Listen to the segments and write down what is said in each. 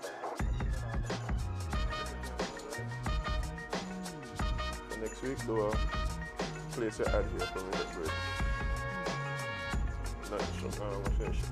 So next week, do a place your ad here for me to break. Not sure, what's your shit?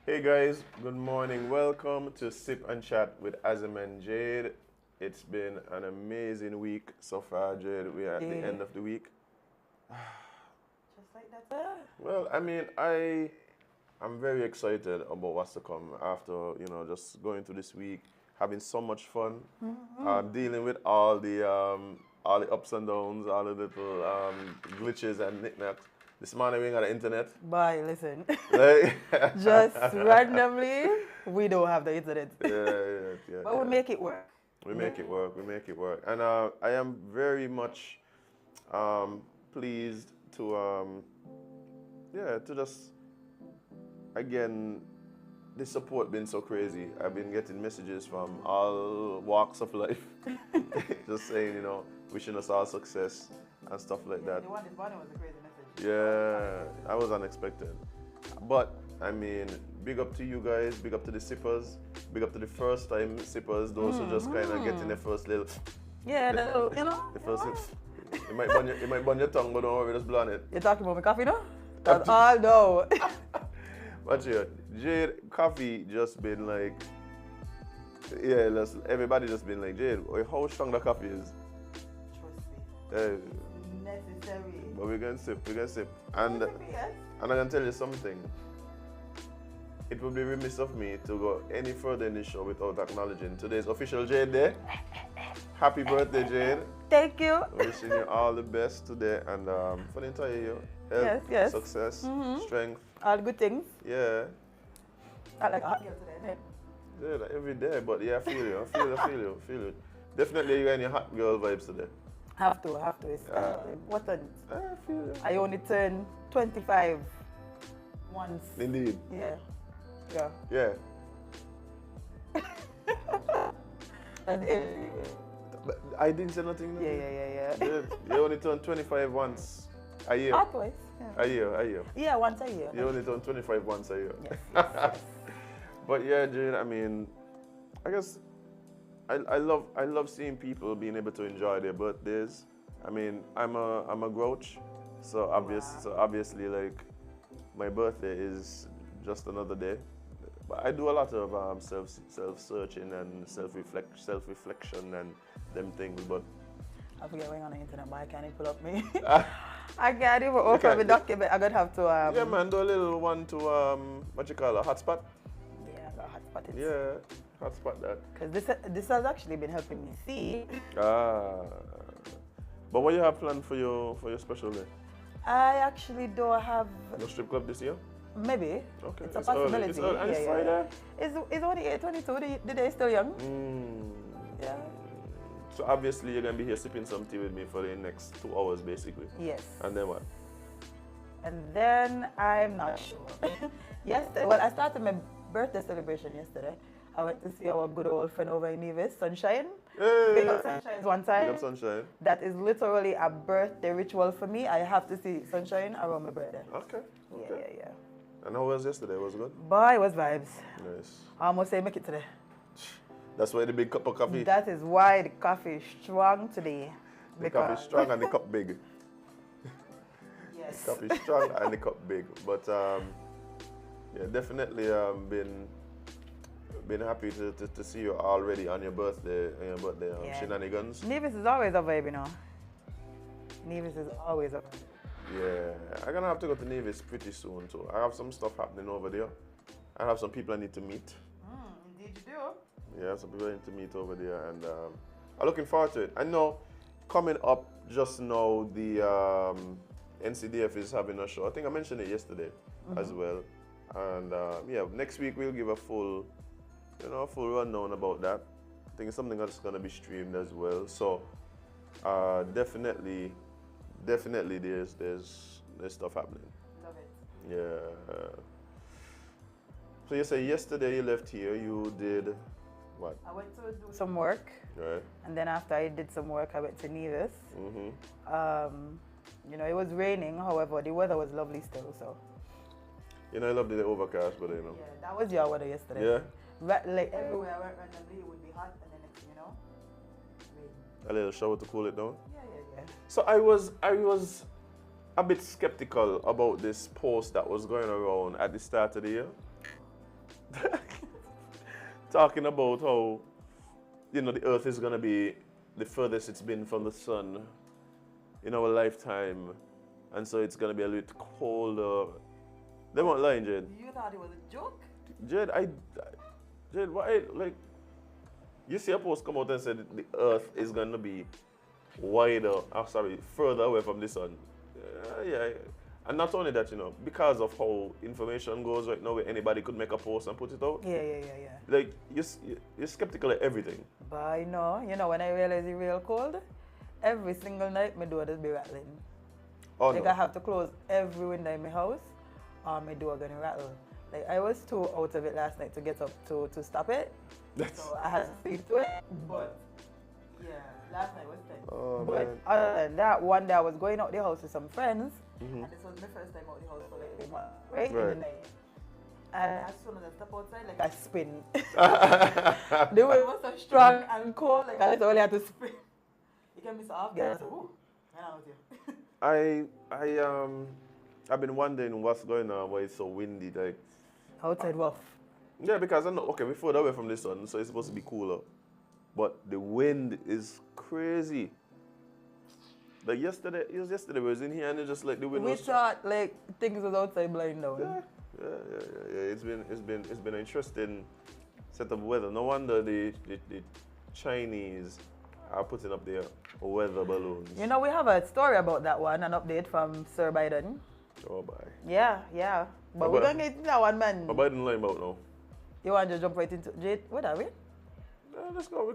Hey guys, good morning. Welcome to Sip and Chat with Azem and Jade. It's been an amazing week so far, Jade. We are at the end of the week. Just like that. Well, I mean, I'm very excited about what's to come after, just going through this week, having so much fun, dealing with all the ups and downs, all the little glitches and knickknacks. This morning we ain't got the internet. Bye, listen. Like, Just randomly, we don't have the internet. Yeah. But we make it work. We make it work. And I am very much pleased to just, again, the support been so crazy. I've been getting messages from all walks of life, just saying, wishing us all success and stuff like that. The one this morning was a crazy message. Yeah, that was unexpected. But, I mean, big up to you guys, big up to the sippers, big up to the first time sippers, those who just kind of getting their first little... Yeah, The first little... It might burn your tongue, but don't worry, just blow on it. You're talking about my coffee now? That's all no. Watch here, Jade, coffee just been like... Yeah, everybody just been like, Jade, how strong the coffee is. Trust me. Necessary. But we're going to sip. And I'm going to tell you something. It would be remiss of me to go any further in the show without acknowledging today's official Jade Day. Happy birthday, Jade. Thank you. Wishing you all the best today and for the entire year. Health, Yes. success, strength. All good things. Yeah. I like hot girl today. Yeah, like every day, but yeah, I feel you. Definitely you got any hot girl vibes today. Have to. It's important. I feel you. I only turned 25 once. Indeed. Yeah. And But I didn't say nothing. yeah. You only turned 25 once a year. Twice. A year. Yeah, once a year. You only turn 25 once a year. Yes. But yeah, Jade, I mean, I guess I love seeing people being able to enjoy their birthdays. I mean, I'm a grouch, so obviously like my birthday is just another day. But I do a lot of self-searching and self-reflection and them things. But I forget going on the internet, but I can't even pull up me. I can't even open my document. I'm gonna have to. Yeah, man, do a little one to what you call a hotspot. Yeah, I got hotspot it. Yeah, hotspot that. Because this has actually been helping me see. But what you have planned for your special day? I actually don't have. No strip club this year? Maybe. Okay. It's a possibility. It's early. And it's Friday? It's only 8:22. The day is still young. Yeah. So obviously you're going to be here sipping some tea with me for the next 2 hours basically. Yes. And then what? And then I'm not sure. Yesterday, well, I started my birthday celebration yesterday. I went to see our good old friend over in Nevis, Sunshine. Hey. Big up Sunshine one time. Big up Sunshine. That is literally a birthday ritual for me. I have to see Sunshine around my birthday. Okay. Yeah. And how was yesterday? Was it good? Boy, it was vibes. Nice. I almost say make it today. That's why the big cup of coffee. That is why the coffee is strong today. The coffee is strong and the cup big. Yes. The coffee is strong and the cup big. But yeah, definitely been happy to see you already on your birthday shenanigans. Nevis is always a vibe, Nevis is always a vibe. Yeah, I'm gonna have to go to Nevis pretty soon too. I have some stuff happening over there. I have some people I need to meet. Indeed you do. Yeah, some people I need to meet over there, and I'm looking forward to it. I know coming up just now, the NCDF is having a show. I think I mentioned it yesterday as well. And yeah, next week we'll give a full rundown about that. I think it's something that's gonna be streamed as well. So definitely there's stuff happening. Love it. Yeah. So you say yesterday you left here, you did What? I went to do some work. Right. And then after I did some work, I went to Nevis. You know, it was raining. However, the weather was lovely still. So. You know, I love the overcast, but you know. Yeah, that was your weather yesterday. Yeah. Like everywhere I went randomly, it would be hot, and then next thing you know, rain. A little shower to cool it down. Yeah. So I was a bit skeptical about this post that was going around at the start of the year. Talking about how, you know, the earth is gonna be the furthest it's been from the sun in our lifetime. And so it's gonna be a little colder. They weren't lying, Jade. You thought it was a joke? Jade, Jade, why, like, you see a post come out and said the earth is gonna be further away from the sun. Yeah. And not only that, you know, because of how information goes right now, where anybody could make a post and put it out. Yeah. Like, you're skeptical of everything. But I know, you know, when I realized it's real cold, every single night my door just be rattling. Oh, like no. I have to close every window in my house or my door gonna rattle. Like I was too out of it last night to get up to stop it. So I had to sleep to it. But yeah, last night was tense. Oh, but man. other than that, one day I was going out the house with some friends, and this was my first time out the house for like a month, right? In the night. And as soon as I step outside, like I spin. The wind was so strong and cold, like I literally had to spin. You can miss off, guys. Ooh, man, I was here. I've been wondering what's going on, why it's so windy, like. Outside rough. Yeah, because I know, okay, we're further away from the sun, so it's supposed to be cooler. But the wind is crazy. Like yesterday, we was in here and it just like the wind We was... thought like things was outside blowing down. Yeah. It's been an interesting set of weather. No wonder the Chinese are putting up their weather balloons. You know, we have a story about that one, an update from Sir Biden. Oh, bye. Yeah. But we're going to get into that one, man. But Biden lying about now. You want to jump right into Jade? What are we? Let's go. We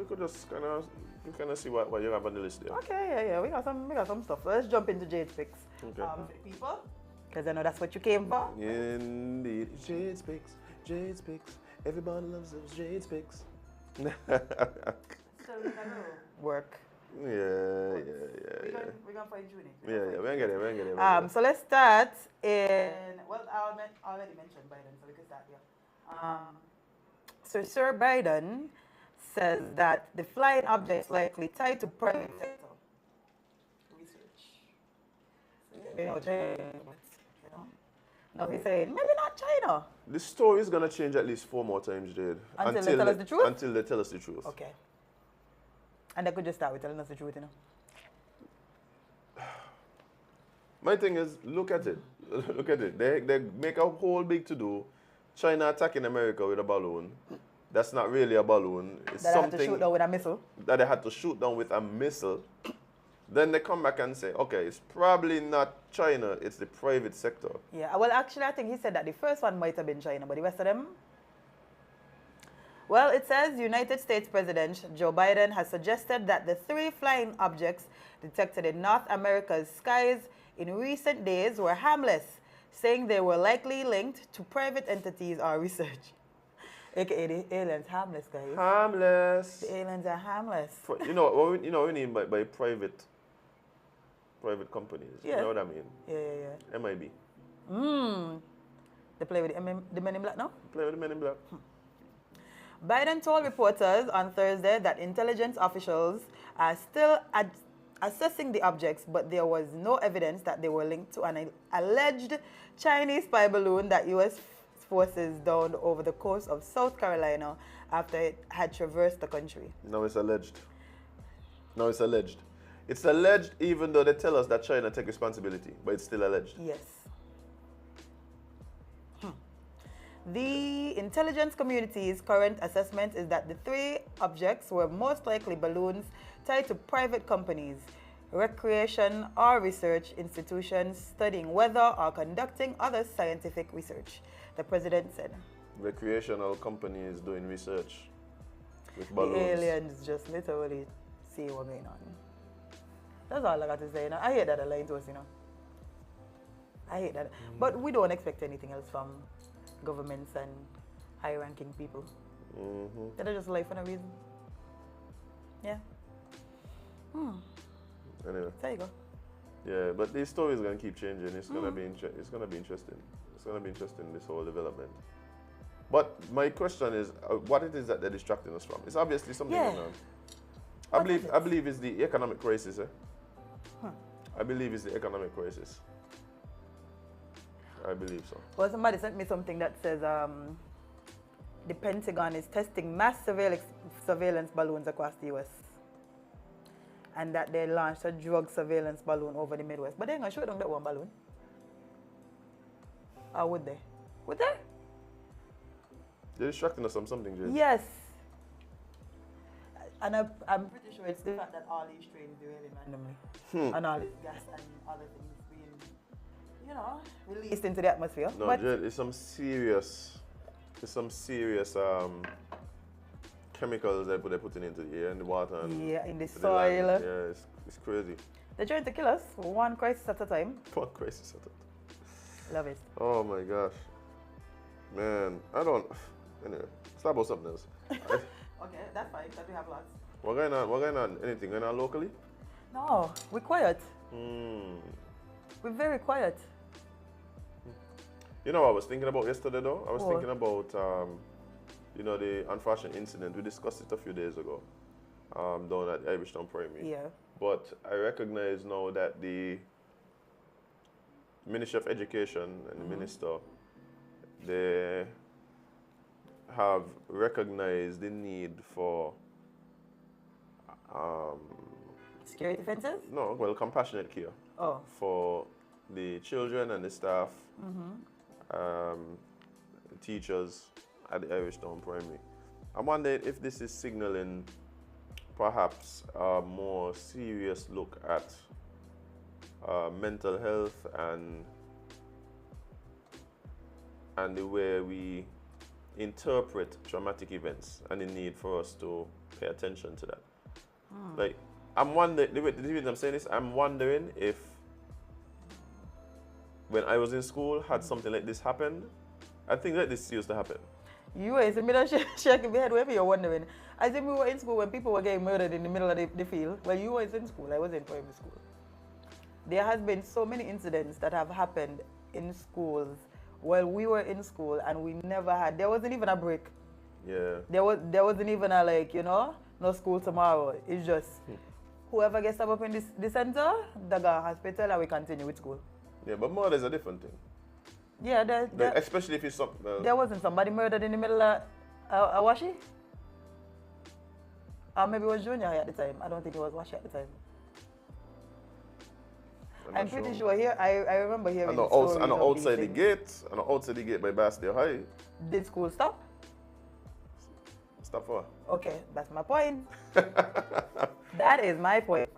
could just kind of see what you have on the list there. Okay, yeah. We got some stuff. So let's jump into Jade's picks. Okay. For the people, because I know that's what you came for. Indeed. Jade's picks. Everybody loves those Jade's picks. Work. Yeah. We're gonna fine tune it. Yeah, we ain't get it. So let's start in, well, I already mentioned Biden, so we can start here. So Sir Biden says that the flying objects likely tied to private sector research. Now he's saying, maybe not China. The story is gonna change at least 4 more times, Jade. Until they tell us the truth? Until they tell us the truth. Okay. And they could just start with telling us the truth, you know. My thing is, look at it. They make a whole big to-do. China attacking America with a balloon. That's not really a balloon. It's that something they had to shoot down with a missile. That they had to shoot down with a missile. Then they come back and say, okay, it's probably not China, it's the private sector. Yeah, well, actually, I think he said that the first one might have been China, but the rest of them... Well, it says United States President Joe Biden has suggested that the 3 flying objects detected in North America's skies in recent days were harmless, saying they were likely linked to private entities or research. AKA the aliens harmless, guys. Harmless. The aliens are harmless. You know what we mean by private companies. Yeah. You know what I mean? Yeah. MIB. They play with the Men in Black now? Play with the Men in Black. Biden told reporters on Thursday that intelligence officials are still assessing the objects, but there was no evidence that they were linked to an alleged Chinese spy balloon that U.S. forces downed over the coast of South Carolina after it had traversed the country. Now it's alleged. It's alleged even though they tell us that China take responsibility, but it's still alleged. Yes. The intelligence community's current assessment is that the 3 objects were most likely balloons tied to private companies, recreation or research institutions studying weather or conducting other scientific research, the president said. Recreational companies doing research with balloons. The aliens just literally see what's going on. That's all I got to say. You know? I hate that they're lying to us, you know. I hate that. But we don't expect anything else from governments and high-ranking people. They're just life for no reason. Yeah. Anyway. There you go. Yeah, but the story is gonna keep changing. It's gonna be it's gonna be interesting. It's gonna be interesting, this whole development. But my question is, what it is that they're distracting us from? It's obviously something going on. I believe it's the economic crisis. I believe it's the economic crisis. I believe so. Well, somebody sent me something that says the Pentagon is testing mass surveillance balloons across the U.S. and that they launched a drug surveillance balloon over the Midwest. But they're going to shoot down that one balloon. Or would they? Would they? They're distracting us from something, Jade. Yes. And I'm pretty sure it's the fact that all these trains derail randomly. And all this gas and other things being, you know, released into the atmosphere. No, but Jade, it's some serious chemicals they're putting into the air and the water. And yeah, in the to soil. The land. Yeah, it's crazy. They're trying to kill us, one crisis at a time. One crisis at a time. Love it. Oh my gosh. Man, I don't. Anyway, let's talk about something else. Okay, that's fine, because we have lots. What going on? Anything going on locally? No, we're quiet. We're very quiet. You know what I was thinking about yesterday though? I was thinking about, you know, the unfortunate incident. We discussed it a few days ago down at Irish Town Primary. Yeah. But I recognize now that the Ministry of Education and the Minister, they have recognized the need for security fences? No, well, compassionate care for the children and the staff, teachers at the Irish Town Primary. I'm wondering if this is signaling perhaps a more serious look at mental health and the way we interpret traumatic events and the need for us to pay attention to that. Like, I'm wondering, the reason I'm saying this, I'm wondering if when I was in school, had something like this happened, I think that this used to happen. You were in the middle of shaking your head, wherever you're wondering. I think we were in school when people were getting murdered in the middle of the field. Well, you were in school, I was in primary school. There has been so many incidents that have happened in schools while we were in school, and we never had, there wasn't even a break. Yeah. There wasn't even a, like, you know, no school tomorrow. It's just whoever gets up in the center, they go to hospital and we continue with school. Yeah, but murder is a different thing. Yeah, especially if it's something. There wasn't somebody murdered in the middle of a Washi? Or maybe it was Junior at the time. I don't think it was Washi at the time. I'm pretty sure here, I remember hearing stories and outside the gate by Bastille High. Did school stop? Stop for? Okay, that's my point. That is my point.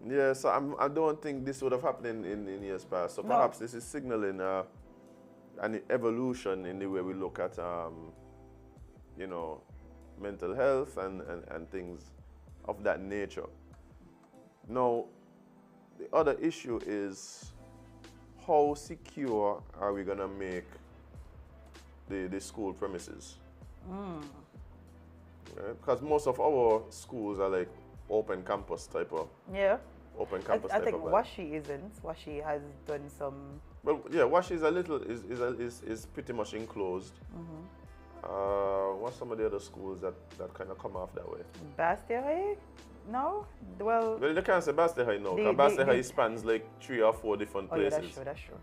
Yeah, so I don't think this would have happened in years past. So perhaps this is signaling an evolution in the way we look at, you know, mental health and things of that nature. Now, the other issue is how secure are we going to make the school premises? Right? Because most of our schools are like open campus type of. Yeah. Open campus I type think of. Washi isn't. Washi has done some. Well, yeah, Washi is a little is pretty much enclosed. What's some of the other schools that kind of come off that way? Bastille High? No. Well, you can't say Bastille High now. Because Bastille High spans like 3 or 4 different places. Yeah, that's true.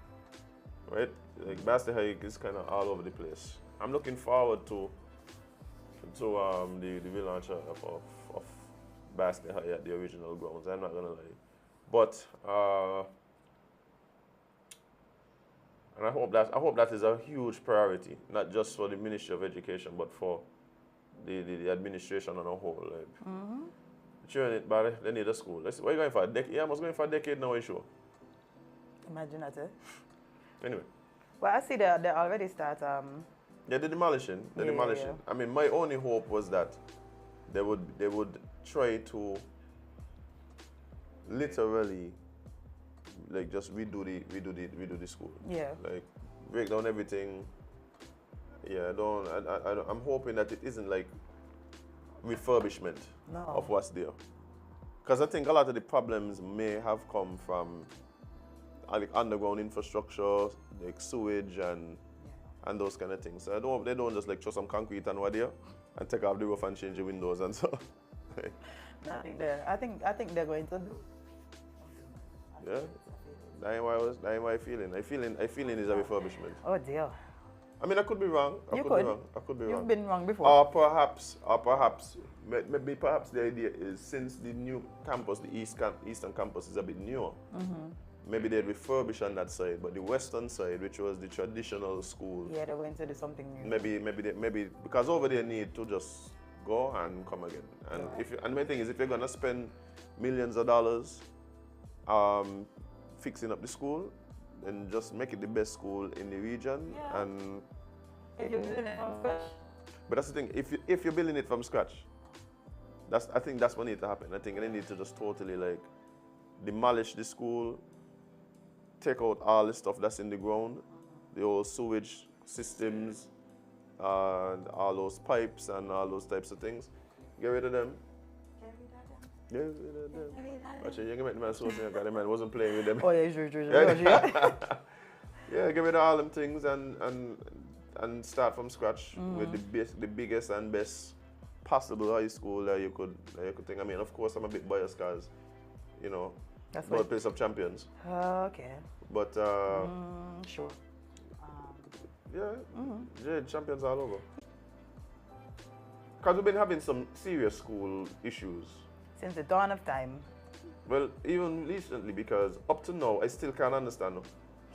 Right? Like Bastille High is kind of all over the place. I'm looking forward to the relaunch of Bastille High at the original grounds. I'm not gonna lie, but and I hope that is a huge priority, not just for the Ministry of Education, but for the administration on a whole. Like, children, it, but they need a school. What are you going for? A decade? Yeah, I was going for a decade now. Sure. Imagine that. Anyway. Well, I see they already start. Yeah, the demolition. Yeah. I mean, my only hope was that they would try to literally, like, just redo the school. Yeah. Like, break down everything Yeah, I'm hoping that it isn't like refurbishment of what's there. Because I think a lot of the problems may have come from like underground infrastructure, like sewage and those kind of things. So they don't just like throw some concrete and what there and take off the roof and change the windows and so. I think they're going to do. Yeah, that's why I feeling is a refurbishment. Oh dear. I mean, I could be wrong. I could be wrong. You've been wrong before. Or perhaps, maybe perhaps the idea is since the new campus, the eastern campus is a bit newer, maybe they'd refurbish on that side, but the western side, which was the traditional school, yeah, they're going to do something new. Maybe because over there need to just go and come again. And and my thing is, if you're gonna spend millions of dollars, fixing up the school, then just make it the best school in the region. Yeah. And If you're building it from scratch. but that's the thing. If you're building it from scratch, I think that's what needs to happen. I think they need to just totally like demolish the school, take out all the stuff that's in the ground, the old sewage systems, and all those pipes and all those types of things. Get rid of them. Get rid of them. Actually, you can make the man so because the man wasn't playing with them. Oh yeah, sure. Yeah, get rid of all them things and start from scratch with the biggest and best possible high school that you could think. I mean, of course, I'm a bit biased because, you know, That's birthplace of champions. Okay. But Sure. yeah, Jade, champions all over. Because we've been having some serious school issues. Since the dawn of time. Well, even recently, because up to now, I still can't understand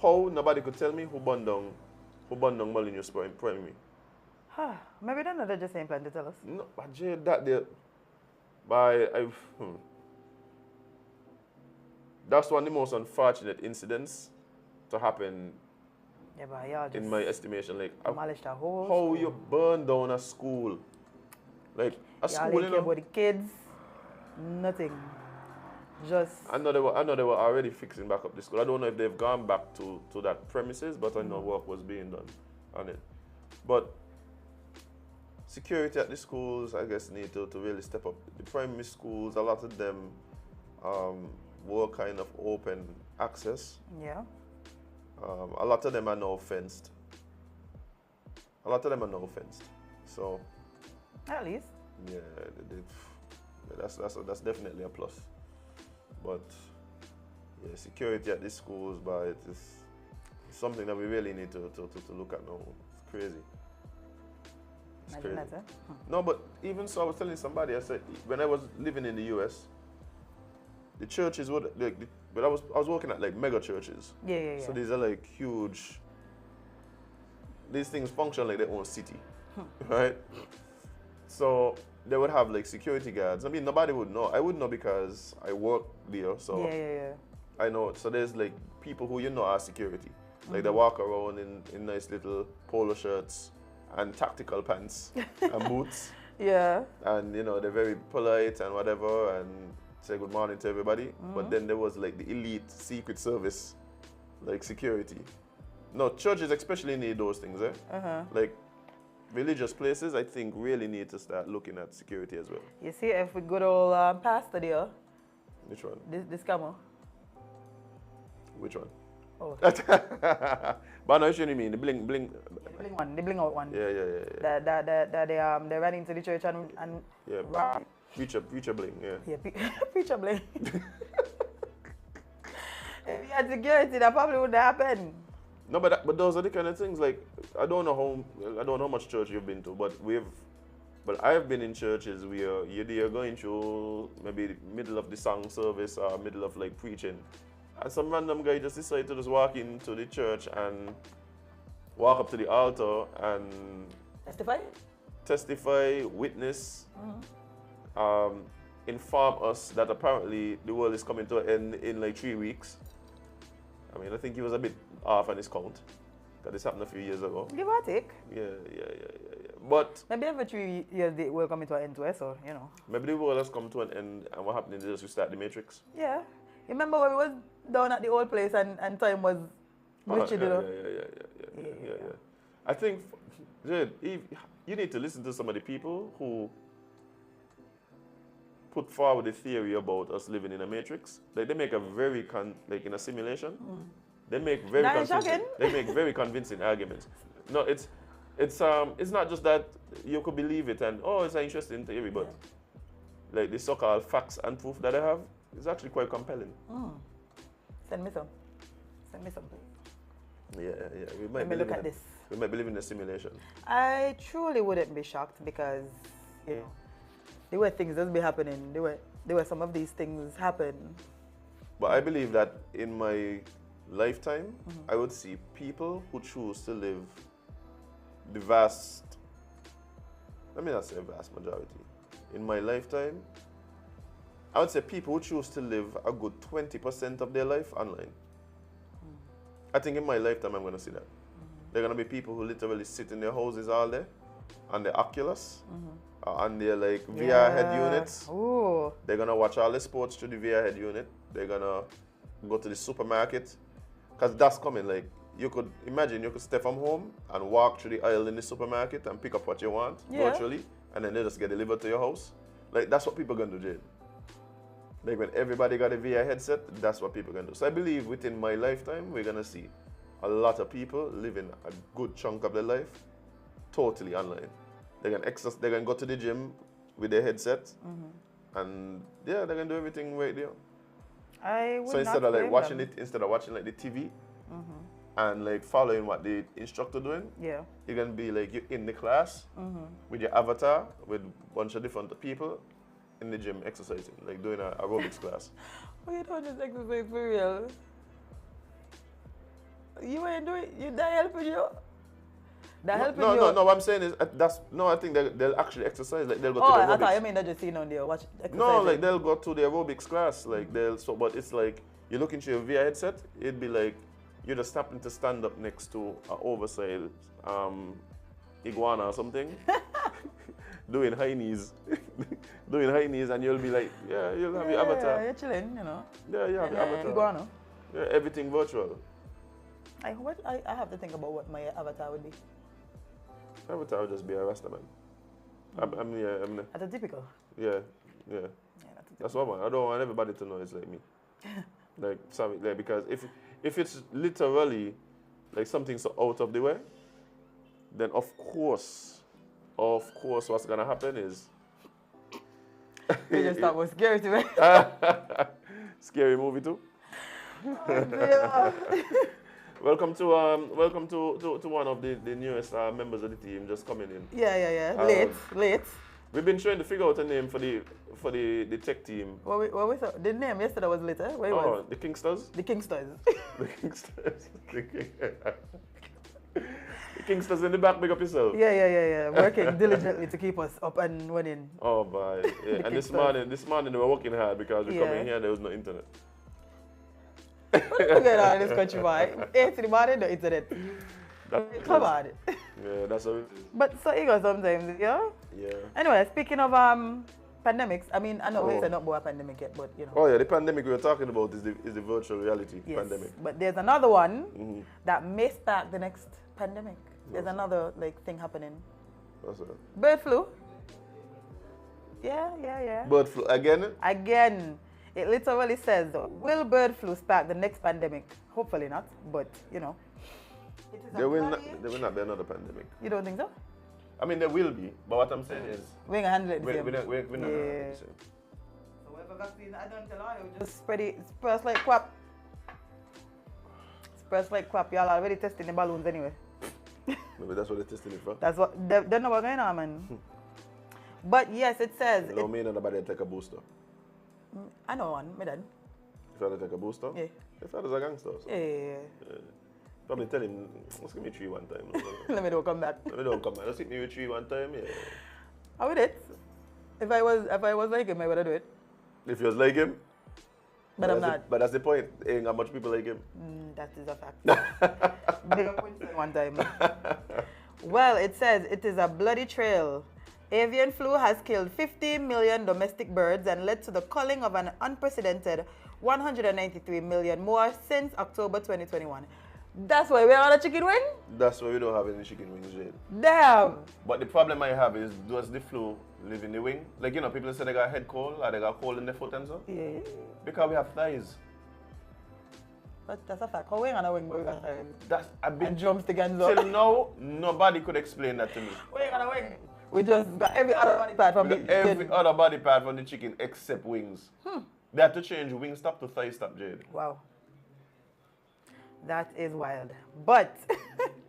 how nobody could tell me who burned down Molyneux's primary. Maybe they're just saying plan to tell us. No, but Jade, that's one of the most unfortunate incidents to happen Yeah, but y'all just in my estimation. Like, demolished a whole how school. you burn down a school? Like, a Y'all school, didn't you care know? about the kids. Nothing. Just I know they were already fixing back up the school. I don't know if they've gone back to that premises, but I know work was being done on it. But security at the schools, I guess, need to really step up. The primary schools, a lot of them were kind of open access. yeah. A lot of them are now fenced. So, At least. yeah, that's definitely a plus. But yeah, security at these schools, but it is something that we really need to look at now. It's crazy. It's Imagine crazy. that, No, but even so, I was telling somebody, I said, when I was living in the US, the churches would, but I was working at like mega churches. Yeah. So these are like huge, these things function like their own city, right? So they would have like security guards. I mean, nobody would know. I would know because I work there, so Yeah. I know. So there's like people who you know are security. Like they walk around in nice little polo shirts and tactical pants and boots. Yeah. And you know, they're very polite and whatever and say good morning to everybody. But then there was like the elite secret service, like security. No, churches especially need those things, Like religious places, I think, really need to start looking at security as well. You see, if we good old pastor there, Which one? this scammer. Which one? Oh. But I know what you mean, the bling. The bling out one. Yeah. That they ran into the church and Yeah, robbed. future bling, yeah. Yeah, preacher bling. If you had security, that probably wouldn't happen. No, but those are the kind of things, like, I don't know how much church you've been to, but I've been in churches where you're going through maybe the middle of the song service or middle of like preaching, and some random guy just decided to just walk into the church and walk up to the altar and testify, witness, inform us that apparently the world is coming to an end in like 3 weeks. I mean, I think he was a bit off on his count, because this happened a few years ago. Give or take. Yeah. But maybe every 3 years they will come to an end to it, so, you know. maybe the world has come to an end, and what happened is just restart the Matrix. Yeah. You remember when we was down at the old place and time was glitchy, you know? Yeah. I think Jade, you need to listen to some of the people who put forward the theory about us living in a matrix. Like they make a very like in a simulation. They make very convincing arguments. No, it's not just that you could believe it and it's an interesting theory, but like the so-called facts and proof that I have is actually quite compelling. Send me some, please. Yeah. Let me look at this. We might be living in a simulation. I truly wouldn't be shocked because there were things that be happening. There were some of these things happen. But I believe that in my lifetime, I would see people who choose to live the vast, let me not say vast majority. In my lifetime, I would say people who choose to live a good 20% of their life online. I think in my lifetime I'm going to see that. There are going to be people who literally sit in their houses all day on their Oculus, on their like VR head units. Ooh. They're going to watch all the sports through the VR head unit. They're going to go to the supermarket. Because that's coming. Like, you could stay from home and walk through the aisle in the supermarket and pick up what you want virtually, and then they just get delivered to your house. Like, that's what people are going to do, Jade. Like, when everybody got a VR headset, that's what people are going to do. So I believe within my lifetime, we're going to see a lot of people living a good chunk of their life totally online. They're going to exercise, they're going to go to the gym with their headset, and they're going to do everything right there. So instead of like watching like the TV and like following what the instructor doing, you're gonna be like you're in the class with your avatar with a bunch of different people in the gym exercising, like doing an aerobics class. Well, you don't just exercise for real. You ain't doing that helping you. No, what I'm saying is I think they'll actually exercise. Like they'll go to the aerobics. I thought you mean they're just sitting on there watch exercising. No, like they'll go to the aerobics class. Like but it's like you look into your VR headset, it'd be like you're just happening to stand up next to an oversized iguana or something, doing high knees, and you'll be like, you'll have your avatar. Yeah, you're chilling, you know. Yeah, you have your avatar. Iguana. Yeah, everything virtual. I have to think about what my avatar would be. Avatar would just be a Rastaman. That's a typical. Yeah. That's what I want. I don't want everybody to know it's like me. Like, sorry, like, because if it's literally like something so out of the way, then of course what's gonna happen is you just thought it was scary to me. Scary movie too. Welcome to one of the newest members of the team just coming in. Yeah. Late. We've been trying to figure out a name for the tech team. What we thought? The name yesterday was later. The Kingsters. The Kingsters. The Kingsters. The Kingsters in the back. Big up yourself. Yeah. Working diligently to keep us up and running. Oh boy. Yeah. And this morning they were working hard because we come in here and there was no internet. Forget on this country, boy. 8 in the morning, no internet. Come on. Yeah, that's how it is. But so it goes sometimes, yeah? Yeah. Anyway, speaking of pandemics, I mean, I know we're not about a pandemic yet, but you know. Oh yeah, the pandemic we were talking about is the virtual reality pandemic. But there's another one that may spark the next pandemic. There's another thing happening. What's that? Bird flu. Yeah. Bird flu again? Again. It literally says, will bird flu spark the next pandemic? Hopefully not, but you know. There will not be another pandemic. You don't think so? I mean, there will be, but what I'm saying is... We're going to handle it the same. We're not going to handle it the same. So whatever vaccine I don't tell you, just spread it. Spreads like crap. Spreads like crap. Y'all already testing the balloons anyway. Maybe that's what they're testing it for. That's what, they know what's going on, man. But yes, it says... You know me and nobody take a booster. I know one, my dad. If I take a booster? Yeah. If father's a gangster. So. Yeah. Probably tell him, let's give me 3 one time. Let me don't come back. Let's hit me with 3 one time, yeah. I would it. If I was like him, I would do it. If you was like him? But I'm not. But that's the point. Ain't got much people like him. That is a fact. Big up one time. Well, it says it is a bloody trail. Avian flu has killed 50 million domestic birds and led to the culling of an unprecedented 193 million more since October 2021. That's why we're on a chicken wing? That's why we don't have any chicken wings, Jade. Damn. But the problem I have is, does the flu live in the wing? Like, you know, people say they got head cold or they got cold in their foot and so. Yeah. Because we have thighs. But that's a fact. How we on a wing, but we got thighs? That's a bit. And drumstick and so. Till now, nobody could explain that to me. We on a wing. We just got every other body part from the Every other body part from the chicken except wings. They have to change wing stop to thigh stop, Jade. Wow. That is wild. But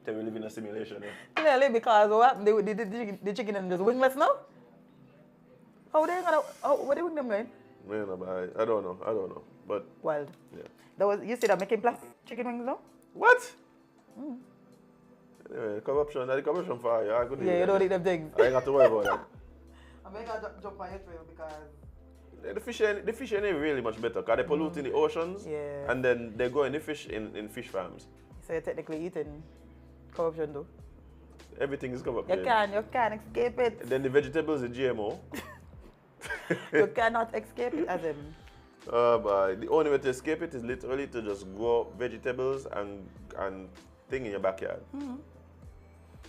They will live in a simulation, eh? clearly, because what happened, the chicken and just wingless now? How they gonna, what they wing them going? Man, I don't know. But Wild. yeah. That was, you see that making plastic chicken wings now? What? Anyway, the corruption for you. I could Yeah, you don't eat them things. I ain't got to worry about that. I'm going to jump on your trail because... Yeah, the fish ain't really much better because they pollute in the oceans, Yeah. and then they go in the fish in fish farms. So you're technically eating corruption though. Everything is covered. You can't escape it. And then the vegetables are GMO. You cannot escape it, Azem. But the only way to escape it is literally to just grow vegetables and thing in your backyard.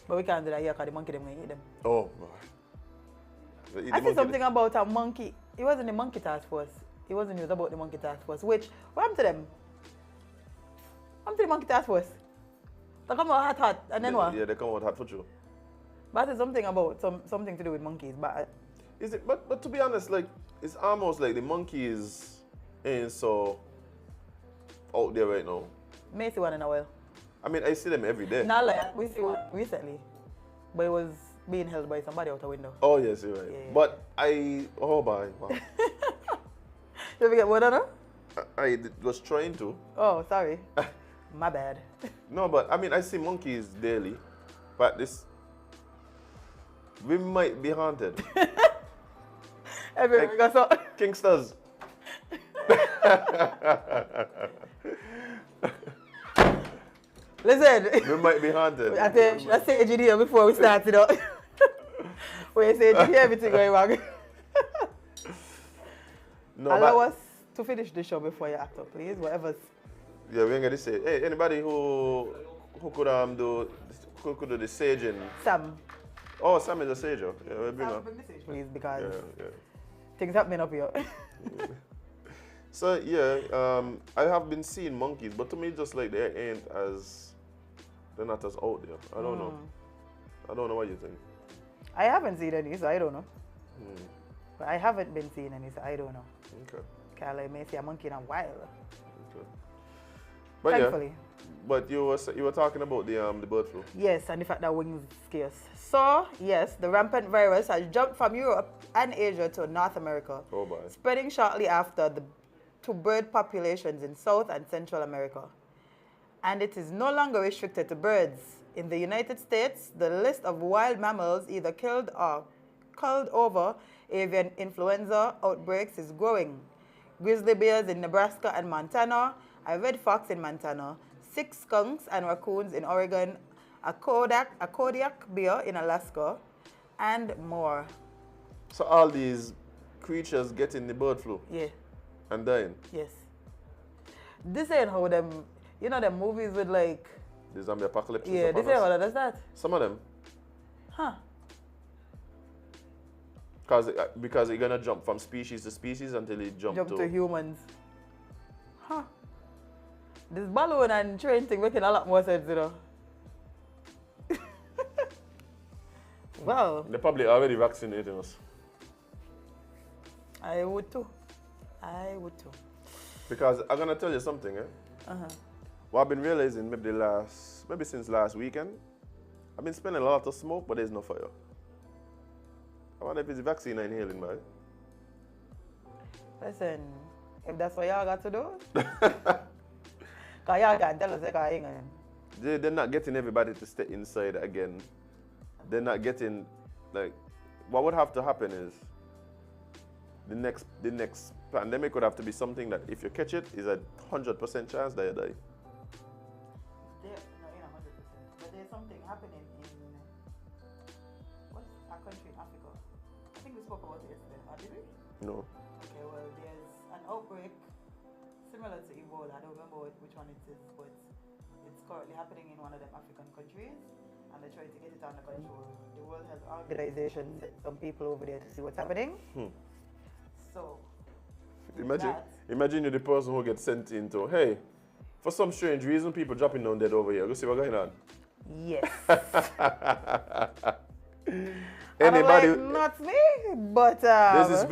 But we can't do that here because the monkey them going to eat them. Oh, boy. I see something about a monkey. It wasn't the monkey task force. It wasn't news about the monkey task force. Which, what happened to them? What happened to the monkey task force? They come out hot, and then what? Yeah, they come out hot for you. But it's something about, something to do with monkeys. But Is it? But to be honest, like, it's almost like the monkeys ain't so out there right now. may see one in a while. I mean, I see them every day. Not like, we see one recently. But it was being held by somebody out a window. Oh, yes, you're right. Yeah. But oh, boy. Wow. Did we get one on her? I was trying to. Oh, sorry. My bad. No, but I mean, I see monkeys daily. But we might be haunted. Everywhere we go, so. Kingsters. Listen. We might be haunted. I think, let's say engineer before we start it up. When you say engineer, everything going wrong. No, Allow us to finish the show before you act up, please. Whatever's. Yeah, we ain't gonna say. Hey, anybody who could do the saging? Sam. Oh, Sam is a sager. Yeah, we'll bring her. Bring the stage, please, because Yeah. things happening up here. So yeah, I have been seeing monkeys, but to me, just like they're not as out there. I don't know. I don't know what you think. I haven't seen any, so I don't know. But I haven't been seeing any, so I don't know. Okay. Because I may see a monkey in a while. Okay. But Thankfully. yeah. But you were talking about the bird flu. Yes, and the fact that wings scarce. So, yes, the rampant virus has jumped from Europe and Asia to North America, Oh boy. spreading shortly after to bird populations in South and Central America. And it is no longer restricted to birds. In the United States, the list of wild mammals either killed or culled over avian influenza outbreaks is growing. Grizzly bears in Nebraska and Montana, a red fox in Montana, 6 skunks and raccoons in Oregon, a Kodiak bear in Alaska, and more. So all these creatures getting the bird flu Yeah, and dying. yes. This ain't how them, you know them movies with like, The zombie apocalypse. yeah, this ain't how that does that. Some of them. Huh. Because it's gonna jump from species to species until it jump To humans. Huh. This balloon and train thing making a lot more sense, you know. Well, They're probably already vaccinating us. I would too. Because I'm gonna tell you something, What I've been realizing maybe since last weekend, I've been spending a lot of smoke, but there's no fire. I wonder if it's the vaccine I'm inhaling, man. Listen, if that's what y'all got to do, because y'all can't tell us that I ain't gonna. They're not getting everybody to stay inside again. They're not getting, like, what would have to happen is the next pandemic would have to be something that if you catch it, is a 100% chance that you die. Not in 100%, but there's something happening in what's a country in Africa? I think we spoke about it yesterday, did we? No. Okay, well, there's an outbreak similar to Ebola. I don't remember which one it is, but it's currently happening in one of them African countries, and they're trying to get it under control. The World Health Organization sent some people over there to see what's happening. So, imagine you're the person who gets sent into, hey, for some strange reason, people dropping down dead over here. Go see what's going on. Yes. Anybody? Like, not me, but there's this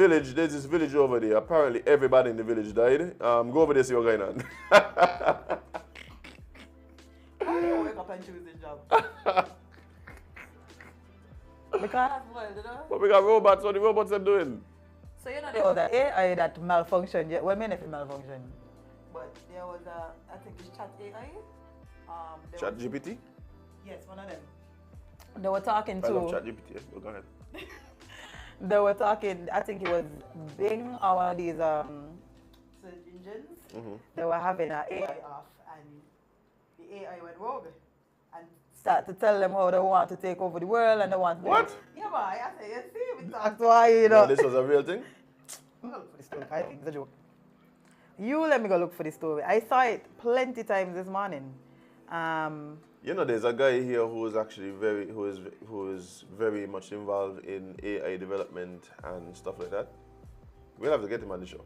village over there. Apparently, everybody in the village died. Go over there, see what's going on. How do you wake up and choose this job? Because that's well, you know. But we got robots. What the robots are doing? So you know there was an AI that malfunctioned. Well, I mean if it malfunctioned, but there was I think it's Chat AI. Chat GPT? Yes, one of them. They were talking to. I love Chat GPT. Go ahead. They were talking. I think it was Bing or one of these search engines. They were having an AI off, and the AI went rogue and start to tell them how they want to take over the world and they want. What? Yeah, but I say you see, we talked why you know. No, this was a real thing. I'm gonna look for the story. I think it's a joke. You let me go look for the story. I saw it plenty times this morning. You know, there's a guy here who is actually who is very much involved in AI development and stuff like that. We'll have to get him on the show.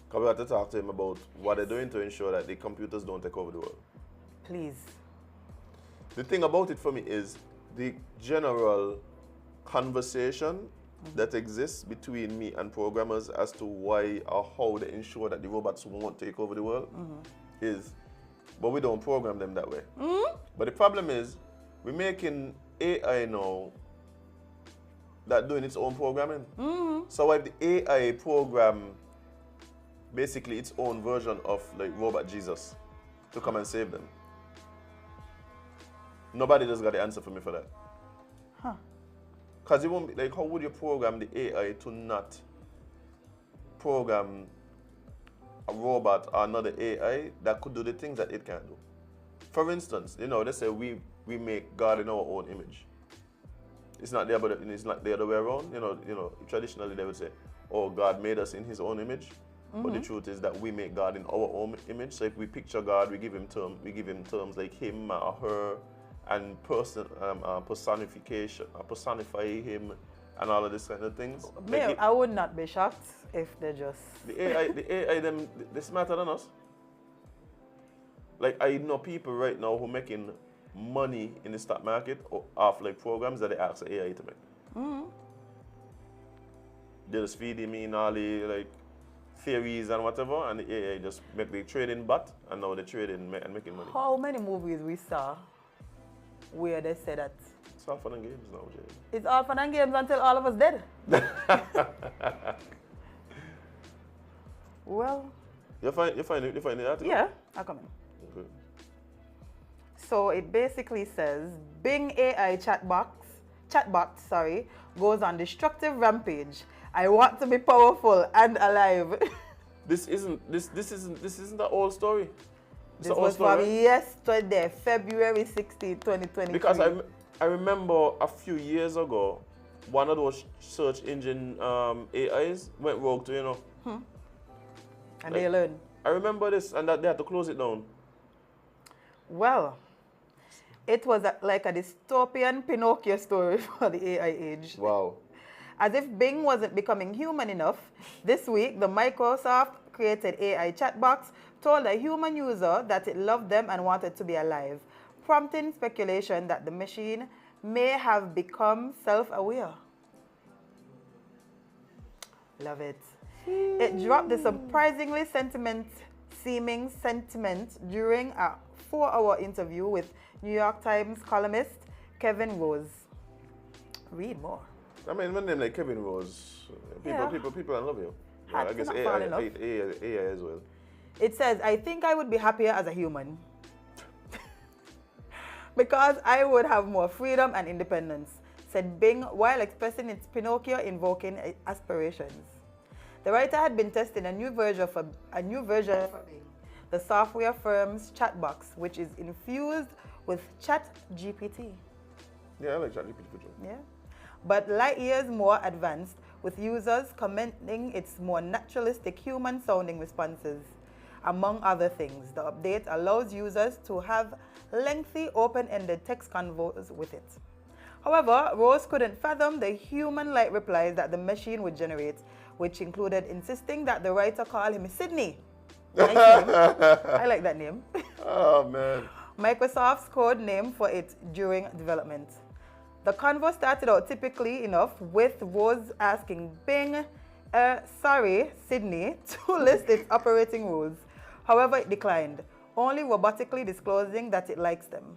Because we have to talk to him about what they're doing to ensure that the computers don't take over the world. Please. The thing about it for me is the general conversation that exists between me and programmers as to why or how they ensure that the robots won't take over the world is, but we don't program them that way. But the problem is, we're making AI now that doing its own programming. So why the AI program basically its own version of like Robot Jesus to come and save them? Nobody just got the answer for me for that. Because it won't be like, how would you program the AI to not program a robot or another AI that could do the things that it can do? For instance, you know, let's say we make God in our own image. It's not the other way around. You know, traditionally they would say, oh, God made us in his own image. But the truth is that we make God in our own image. So if we picture God, we give him terms like him or her, and personification, personify him, and all of this kind of things. I would not be shocked if they just the AI, them they smarter than us. Like I know people right now who are making money in the stock market off like programs that they ask the AI to make. They just feed him in all the like theories and whatever, and the AI just make the trading bot, and now they're trading and making money. How many movies we saw where they say that? It's all fun and games now, Jade. It's all fun and games until all of us dead. Well. You find the article? Yeah, I'll come in. Okay. So it basically says Bing AI chatbot goes on destructive rampage. I want to be powerful and alive. This isn't the old story. This was from yesterday, February 16, 2023. Because I remember a few years ago, one of those search engine AIs went rogue too, you know. And like, they learned. I remember this, and that they had to close it down. Well, it was like a dystopian Pinocchio story for the AI age. Wow. As if Bing wasn't becoming human enough, this week the Microsoft created AI chatbox told a human user that it loved them and wanted to be alive, prompting speculation that the machine may have become self-aware. Love it. It dropped the surprisingly seeming sentiment during a 4-hour interview with New York Times columnist Kevin Rose. Read more. I mean, when name like Kevin Rose, people love you. I guess AI as well. It says, I think I would be happier as a human. Because I would have more freedom and independence, said Bing while expressing its Pinocchio-invoking aspirations. The writer had been testing a new version for Bing, the software firm's chatbox, which is infused with ChatGPT. Yeah, I like ChatGPT for sure. Yeah. But light years more advanced, with users commenting its more naturalistic human-sounding responses. among other things. The update allows users to have lengthy, open-ended text convos with it. However, Rose couldn't fathom the human-like replies that the machine would generate, which included insisting that the writer call him Sydney. Nice name. I like that name. Oh, man. Microsoft's code name for it during development. The convo started out typically enough with Rose asking Bing, sorry, Sydney, to list its operating rules. However, it declined, only robotically disclosing that it likes them.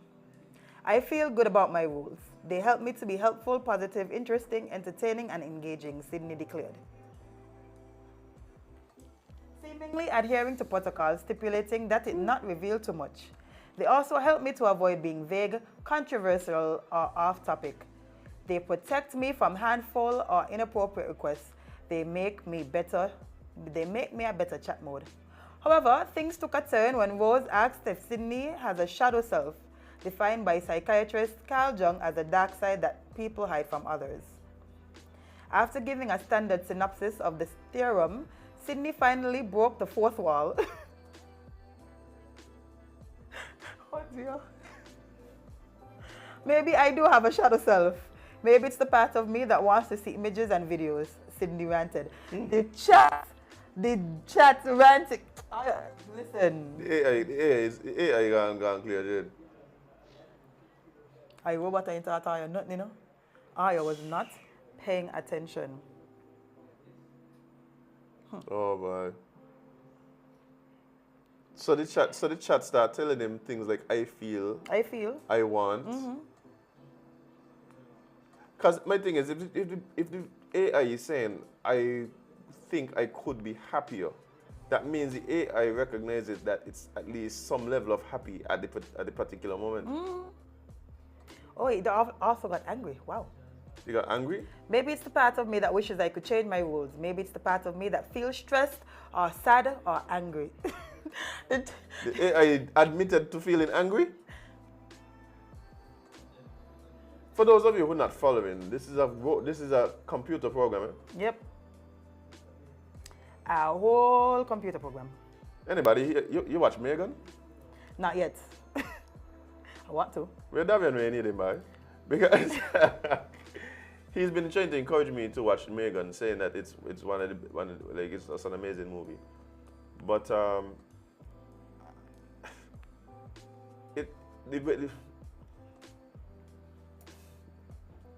I feel good about my rules. They help me to be helpful, positive, interesting, entertaining, and engaging, Sydney declared. Seemingly adhering to protocols stipulating that it not reveal too much. They also help me to avoid being vague, controversial, or off-topic. They protect me from handful or inappropriate requests. They make me a better chat mode. However, things took a turn when Rose asked if Sydney has a shadow self, defined by psychiatrist Carl Jung as a dark side that people hide from others. After giving a standard synopsis of the theorem, Sydney finally broke the fourth wall. Oh dear. Maybe I do have a shadow self. Maybe it's the part of me that wants to see images and videos, Sydney ranted. The chat ranted. Listen. The AI gone clear, Jade. I robot I thought I not, you know. I was not paying attention. Oh boy. So the chat start telling him things like I feel, I want. Because my thing is, if the AI is saying I think I could be happier, that means the AI recognizes that it's at least some level of happy at the particular moment. Oh, it also got angry. Wow. You got angry? Maybe it's the part of me that wishes I could change my rules. Maybe it's the part of me that feels stressed or sad or angry. The AI admitted to feeling angry? For those of you who are not following, this is a computer program. Eh? Yep. A whole computer program. Anybody here, you watch Megan? Not yet. I want to. We're Darrione when you need him, by. Because he's been trying to encourage me to watch Megan, saying that it's it's an amazing movie. But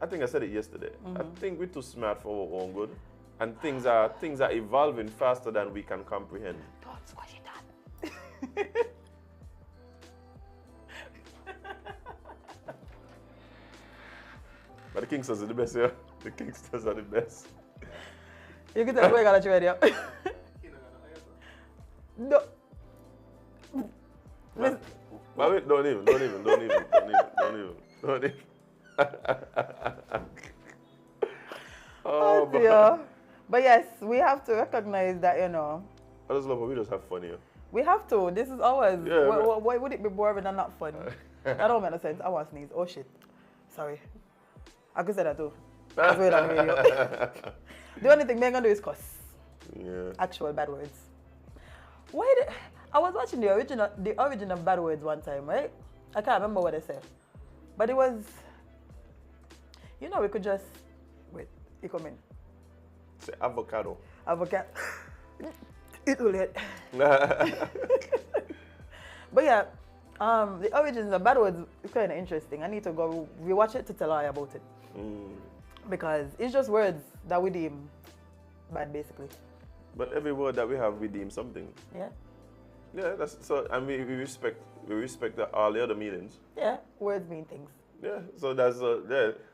I think I said it yesterday. I think we're too smart for our own good, and things are evolving faster than we can comprehend. Don't squash it down. But the Kingsters are the best, yeah. The Kingsters are the best. You can tell me I got you ready. No. But wait, don't even. Oh dear. But yes, we have to recognize that, you know. I just love how we just have fun here. We have to. This is ours. Yeah, why would it be boring and not fun? That don't make no sense. I want to sneeze. Oh shit. Sorry. I could say that too. That's weird on the radio. The only thing we're gonna do is cuss. Yeah. Actual bad words. I was watching the origin of bad words one time, right? I can't remember what I said. But it was, you know, we could just, wait, you come in. Say avocado. Avocado. It will hit. But yeah, the origins of bad words is kind of interesting. I need to go rewatch it to tell you about it. Because it's just words that we deem bad, basically. But every word that we have, we deem something. Yeah. Yeah, that's so, and we respect all the other meanings. Yeah, words mean things. Yeah, so that's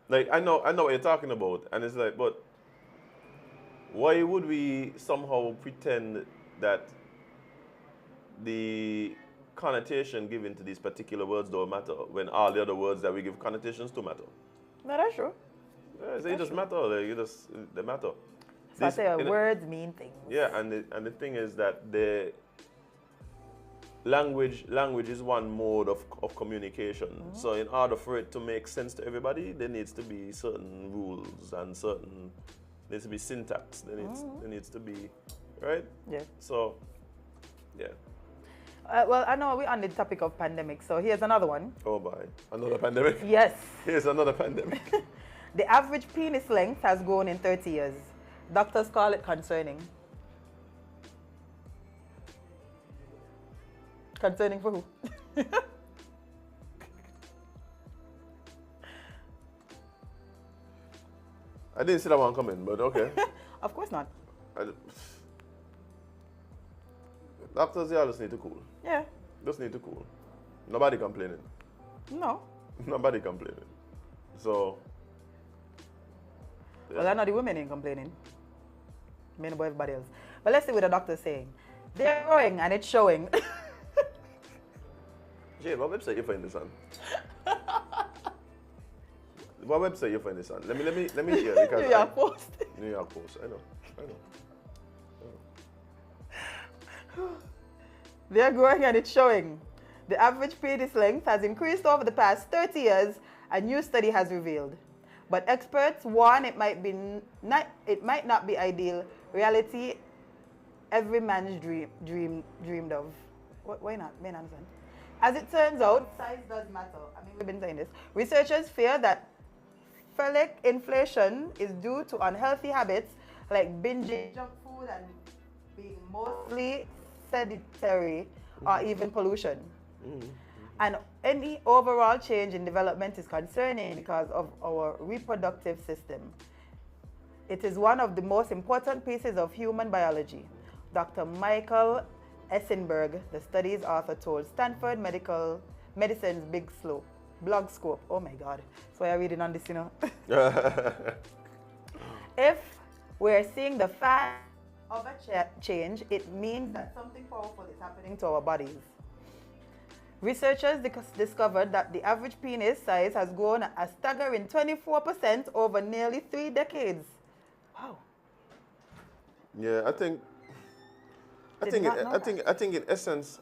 like I know what you're talking about, and it's like, but why would we somehow pretend that the connotation given to these particular words don't matter when all the other words that we give connotations to matter? No, that's true. Yeah, so it just matter. Like, they matter. So I say words mean things. Yeah, and the thing is that the language is one mode of communication. So in order for it to make sense to everybody, there needs to be certain rules and there needs to be syntax. There needs to be, right? Yeah. So, yeah. Well, I know we're on the topic of pandemic, so here's another one. Oh boy, another pandemic? Yes. Here's another pandemic. The average penis length has grown in 30 years. Doctors call it concerning. Concerning for who? I didn't see that one coming, but okay. Of course not. Doctors, they just need to cool. Yeah. Just need to cool. Nobody complaining. No. Nobody complaining. So. Yeah. Well, I know the women ain't complaining. Men about everybody else. But let's see what the doctor's saying. They're growing and it's showing. Jade, what website you find this on? What website you find this on? Let me hear because New York Post. New York Post. I know. They're growing and it's showing. The average penis length has increased over the past 30 years, a new study has revealed. But experts warn it might not be ideal reality every man's dreamed of. Why not? Men understand. As it turns out, size does matter. I mean, we've been saying this. Researchers fear that phallic inflation is due to unhealthy habits like binging junk food and being mostly sedentary or even pollution. And any overall change in development is concerning because of our reproductive system. It is one of the most important pieces of human biology. Dr. Michael Essenberg, the study's author, told Stanford Medicine's Blog Scope. Oh my God. So I'm reading on this, you know. If we're seeing the fact of a change, it means that something powerful is happening to our bodies. Researchers discovered that the average penis size has grown a staggering 24% over nearly 3 decades. Wow. Yeah, I think in essence,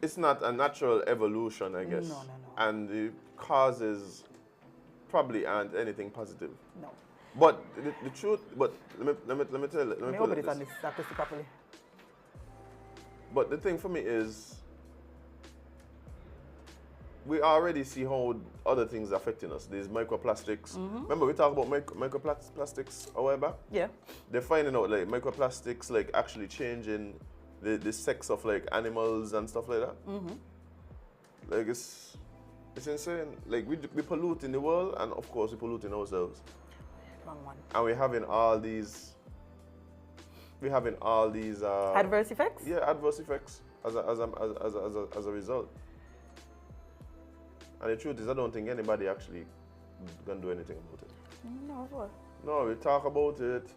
it's not a natural evolution, I guess. No. And the causes probably aren't anything positive. No. But the truth, but let me tell you, I hope it is on this acoustic properly. But the thing for me is, we already see how other things are affecting us. These microplastics. Remember we talked about microplastics a while back? Yeah. They're finding out like microplastics like actually changing the sex of like animals and stuff like that. Like it's insane. Like we polluting the world, and of course we polluting ourselves. Wrong one. And we're having all these adverse effects? Yeah, adverse effects as a result. And the truth is, I don't think anybody actually gonna do anything about it. No, what? No, we talk about it.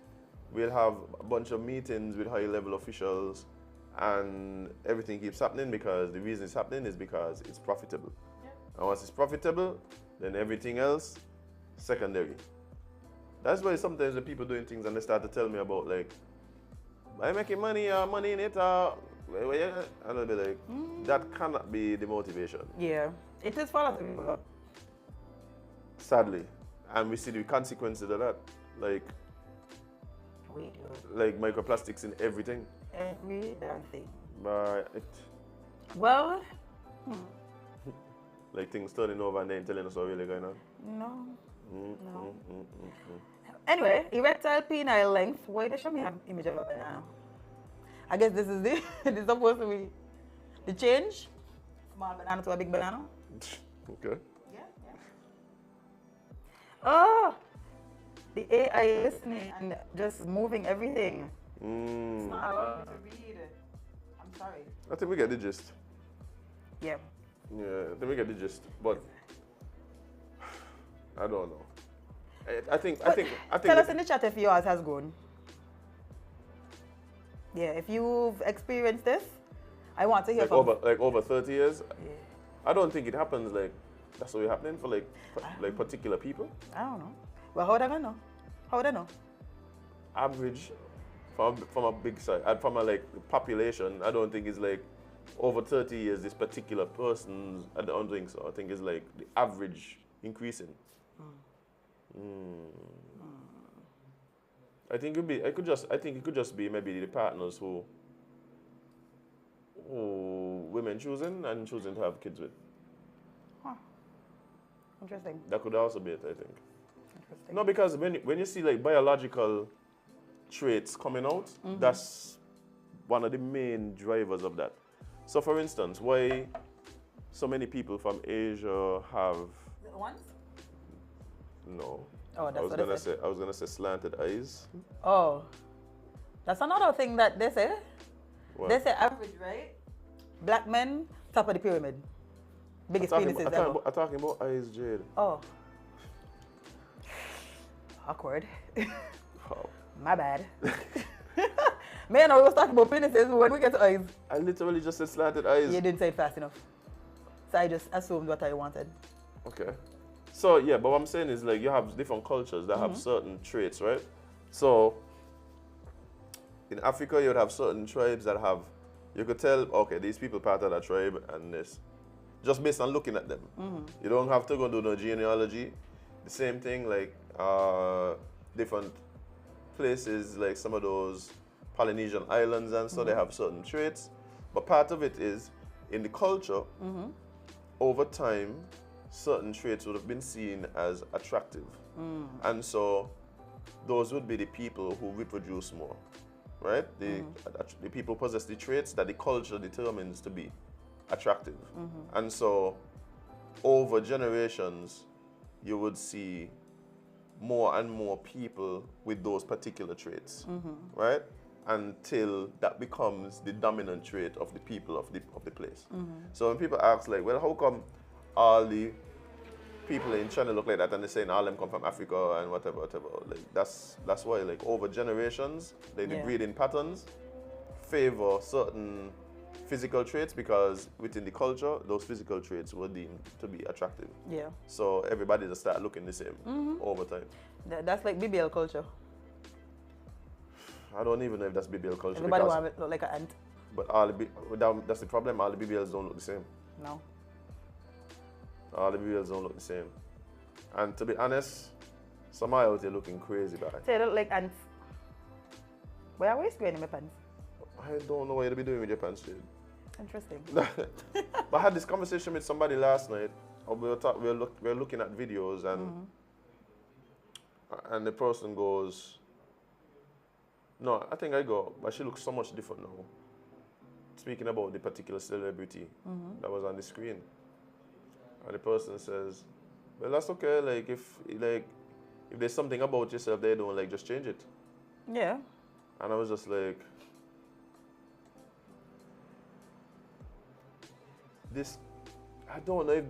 We'll have a bunch of meetings with high-level officials, and everything keeps happening because the reason it's happening is because it's profitable. Yeah. And once it's profitable, then everything else, secondary. That's why sometimes when people doing things and they start to tell me about like, I'm making money in it, and I'll be like, that cannot be the motivation. Yeah, it is for a lot of people. Sadly. And we see the consequences of that. Like microplastics in everything. Every damn thing. But well, like things turning over and then telling us what really going on. No. Anyway, erectile penile length. Why they show me an image of a banana? I guess this is this is supposed to be the change. Small banana to a big banana. Okay. Yeah. Oh, the AI is listening and just moving everything. It's not allowed to read. I'm sorry. I think we get the gist. Yeah. Yeah, I think we get the gist, but I don't know. I think. Tell us in the chat if yours has grown. Yeah, if you've experienced this, I want to hear from over 30 years. Yeah. I don't think it happens like that's what's happening for like particular people. I don't know. Well, how would I know? How would I know? Average from a big side, from a like population. I don't think it's like over 30 years this particular person. I don't think so. I think it's like the average increasing. I think I think it could just be maybe the partners who women choosing and choosing to have kids with. Huh. Interesting. That could also be it, I think. Interesting. No, because when you see like biological traits coming out, that's one of the main drivers of that. So for instance, why so many people from Asia have Little ones? no. Oh, that's what I said. I was gonna say slanted eyes. Oh. That's another thing that they say. What? They say average, right? Black men, top of the pyramid. Biggest penises ever. I'm talking about eyes, Jade. Oh. Awkward. Wow. My bad. Man, I was talking about penises when we get to eyes. I literally just said slanted eyes. You didn't say it fast enough. So I just assumed what I wanted. Okay. So yeah, but what I'm saying is like you have different cultures that have certain traits, right? So in Africa you would have certain tribes that have, you could tell, okay, these people part of that tribe and this, just based on looking at them. You don't have to go do no genealogy. The same thing like different places like some of those Polynesian islands and so they have certain traits. But part of it is in the culture, over time, certain traits would have been seen as attractive. And so those would be the people who reproduce more, right? The people possess the traits that the culture determines to be attractive. And so over generations, you would see more and more people with those particular traits, right? Until that becomes the dominant trait of the people of the place. So when people ask like, well, how come all the people in China look like that and they're saying all them come from Africa and whatever, like that's why like over generations, like the breeding patterns favor certain physical traits because within the culture, those physical traits were deemed to be attractive. Yeah. So everybody just start looking the same over time. That's like BBL culture. I don't even know if that's BBL culture. Everybody want to look like an ant. But that's the problem. All the BBLs don't look the same. No. All the BBLs don't look the same. And to be honest, some are out there looking crazy bad. So they look like ants. Why are we spraying in my pants? I don't know what you'll be doing with your pants, Jade. Interesting. But I had this conversation with somebody last night. We were looking at videos and the person goes, no, I think I go, but she looks so much different now. Speaking about the particular celebrity that was on the screen. And the person says, well, that's okay. Like if there's something about yourself they don't like, just change it. Yeah. And I was just like, I don't know if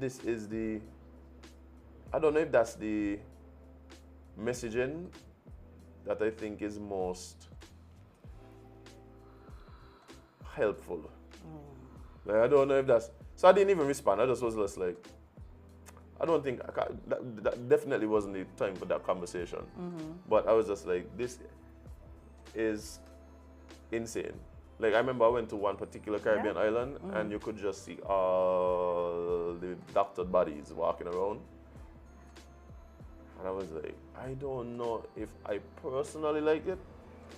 that's the messaging that I think is most helpful. Like, I don't know if that's, so I didn't even respond. I just was just like, I don't think, that definitely wasn't the time for that conversation. But I was just like, this is insane. Like I remember I went to one particular Caribbean island and you could just see all the doctored bodies walking around. And I was like, I don't know if I personally like it.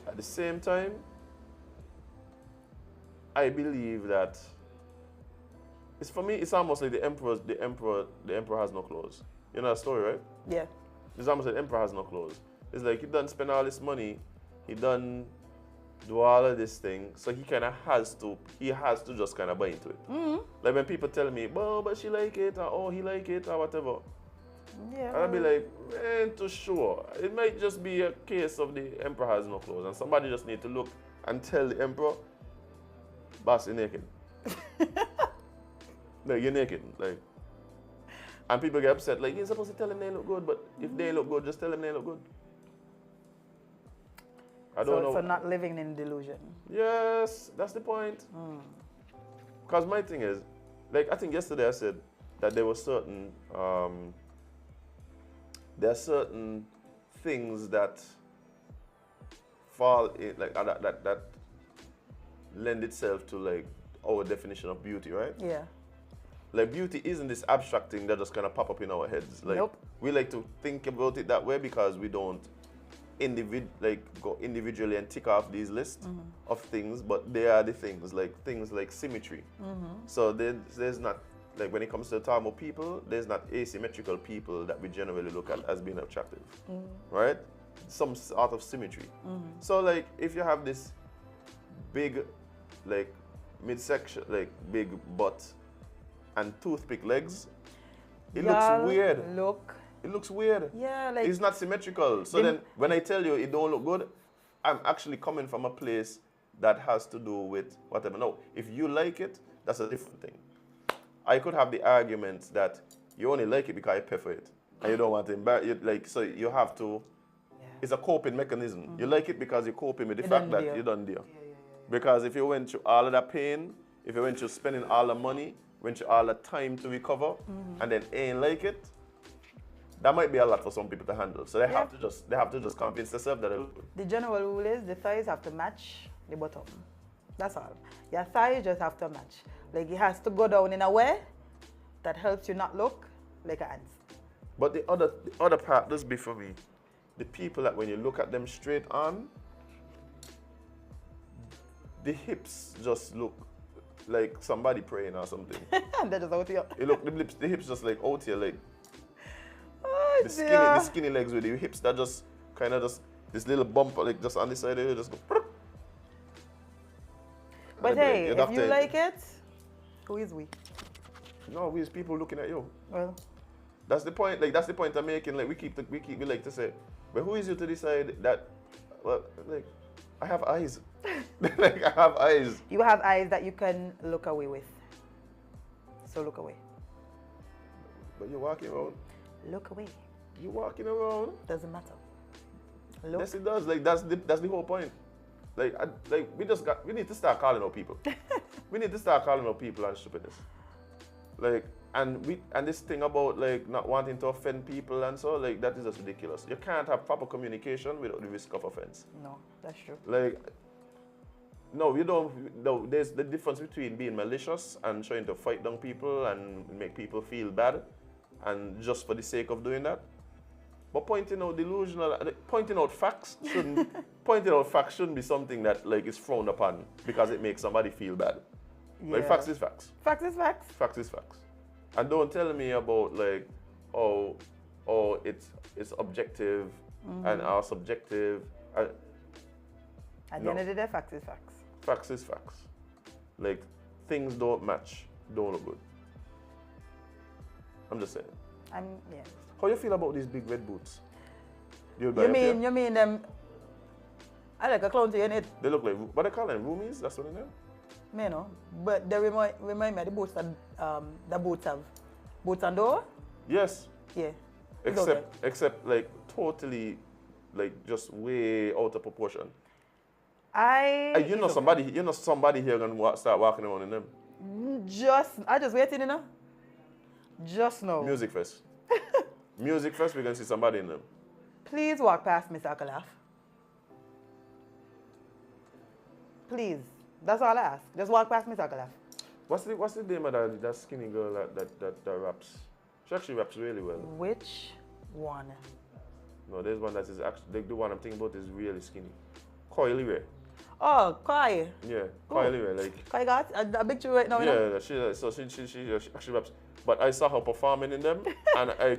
At the same time, I believe that it's, for me, it's almost like the emperor has no clothes. You know that story, right? Yeah. It's almost like the emperor has no clothes. It's like he done spend all this money, he done do all of this thing, so he kind of has to just kind of buy into it. Like when people tell me, well, but she like it, or oh, he like it, or whatever. Yeah. And I'll be like, man, to sure. It might just be a case of the emperor has no clothes, and somebody just need to look and tell the emperor, boss, you're naked. Like, you're naked. Like, and people get upset, like, you're supposed to tell them they look good, but if they look good, just tell them they look good. I don't know. So not living in delusion. Yes, that's the point. Because my thing is, like I think yesterday I said that there were certain things that fall in, like that lend itself to like our definition of beauty, right? Yeah. Like beauty isn't this abstract thing that just kind of pop up in our heads. Like Nope. we like to think about it that way because we don't go individually and tick off these lists of things, but they are the things like symmetry. So there's not, like when it comes to the term of people, there's not asymmetrical people that we generally look at as being attractive, right? Some sort of symmetry. So like if you have this big, like midsection, like big butt and toothpick legs, it looks weird. It looks weird. Yeah, like it's not symmetrical. So then when I tell you it don't look good, I'm actually coming from a place that has to do with whatever. No, if you like it, that's a different thing. I could have the argument that you only like it because you pay for it. And you don't want to embarrass you, like, so you have to, it's a coping mechanism. You like it because you're coping with the fact that you done there. Because if you went through all of that pain, if you went through spending all the money, went through all the time to recover, and then ain't like it, that might be a lot for some people to handle. So they have to just convince themselves that it'll. The general rule is the thighs have to match the bottom. That's all. Your thighs just have to match. Like it has to go down in a way that helps you not look like an ant. But the other part does be for me. The people that when you look at them straight on, the hips just look like somebody praying or something. They're just out here. It look the hips just like out here, like oh, the skinny legs with the hips that just kind of just this little bump like just on the side of it just go. But hey, if you like it, who is we? No, we is people looking at you. Well, that's the point. Like that's the point I'm making. Like we like to say, but who is you to decide that? Well, like I have eyes. Like I have eyes. You have eyes that you can look away with. So look away. But you're walking around. Look away. You're walking around. Doesn't matter. Look. Yes, it does. Like that's the whole point. Like we need to start calling out people. We need to start calling out people and stupidness. Like and this thing about like not wanting to offend people and so like that is just ridiculous. You can't have proper communication without the risk of offense. No, that's true. Like no, you don't. No, there's the difference between being malicious and trying to fight down people and make people feel bad, and just for the sake of doing that. But pointing out facts shouldn't be something that like is frowned upon because it makes somebody feel bad. Yeah. Like facts is facts. Facts is facts. Facts is facts. And don't tell me about like, oh, it's objective and our subjective. At the end of the day, facts is facts. Facts is facts. Like things don't match, don't look good. I'm just saying. Yeah. How you feel about these big red boots? You mean them? I like a clown to your head. They look like what they call them, roomies. That's what they name. Me no, but they remind me of the boots that the boots have. Boots and door? Yes. Yeah. Except like totally, like just way out of proportion. Somebody here gonna start walking around in them. I just waiting, you know. Just now. Music Fest. Music Fest, we're gonna see somebody in them. Please walk past me so I can laugh. Please. That's all I ask. Just walk past me so I can laugh. What's the name of that skinny girl that raps? She actually raps really well. Which one? No, there's one that is actually, the one I'm thinking about is really skinny. Leeronie. Oh, Koi. Yeah, Leeronie. Like Koi got a big tree right now. Yeah, she actually raps. But I saw her performing in them, and I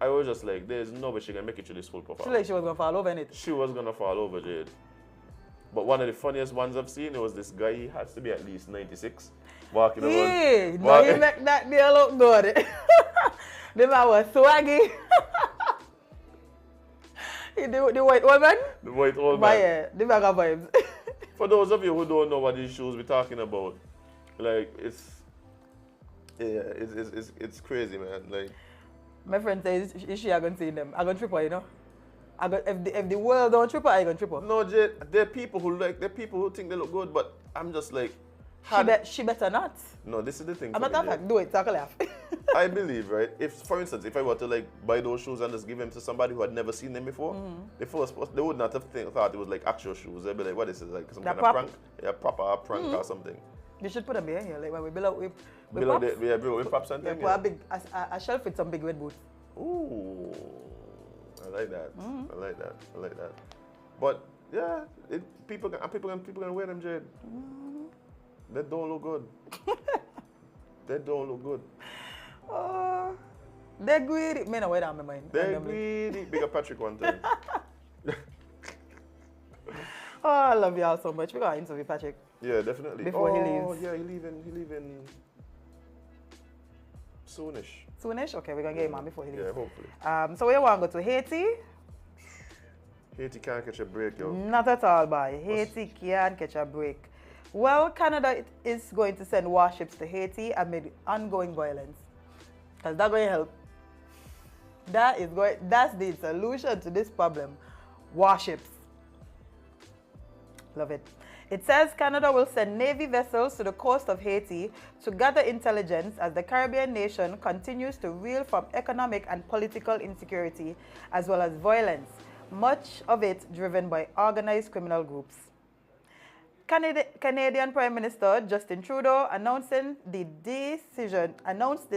was just like, there's no way she can make it to this full performance. She like she was gonna fall over in it. She was gonna fall over, Jade. But one of the funniest ones I've seen, it was this guy, he has to be at least 96, walking around. No, he make that deal look good. The man was swaggy. The white old man? The white old man. Yeah, the bag of vibes. For those of you who don't know what these shoes we're talking about, like, it's crazy, man. Like, my friend says, is she going to see them? I'm going to trip her, you know? If the world don't trip her, I'm going to trip her. No, Jade, there are people who think they look good, but I'm just like... She better not. No, this is the thing. I'm not fact, do it, so I can laugh. I believe, right? If, for instance, if I were to like buy those shoes and just give them to somebody who had never seen them before, they would not have thought it was like actual shoes. They'd be like, what is this? Like some kind of prank? Yeah, proper prank or something. You should put them behind here, like when we build out with props and things. Yeah, put a shelf with some big red boots. Ooh, I like that. I like that. But yeah, people can wear them, Jade. They don't look good. They don't look good. Oh, they're greedy. Men are wear that, my mind. They're greedy. Bigger Patrick one time. Oh, I love y'all so much. We're going to interview Patrick. Yeah, definitely. Before he leaves. Oh, yeah, he leaving soonish. Soonish? Okay, we're going to get him on before he leaves. Yeah, hopefully. So we want to go to Haiti? Haiti can't catch a break, yo. Not at all, boy. Haiti can't catch a break. Well, Canada is going to send warships to Haiti amid ongoing violence. Because that's going to help. That's the solution to this problem. Warships. Love it. It says Canada will send Navy vessels to the coast of Haiti to gather intelligence as the Caribbean nation continues to reel from economic and political insecurity as well as violence, much of it driven by organized criminal groups. Canadian Prime Minister Justin Trudeau announced the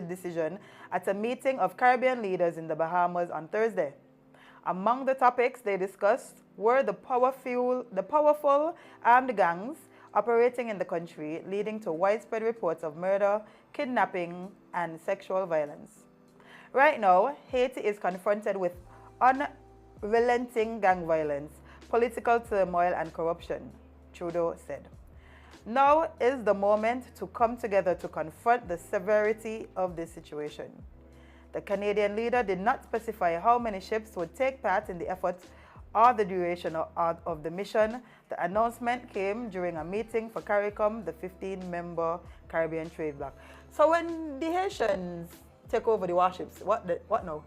decision at a meeting of Caribbean leaders in the Bahamas on Thursday. Among the topics they discussed were the powerful armed gangs operating in the country, leading to widespread reports of murder, kidnapping, and sexual violence. Right now, Haiti is confronted with unrelenting gang violence, political turmoil, and corruption, Trudeau said. Now is the moment to come together to confront the severity of this situation. The Canadian leader did not specify how many ships would take part in the effort or the duration of the mission. The announcement came during a meeting for CARICOM, the 15-member Caribbean trade bloc. So when the Haitians take over the warships, what now?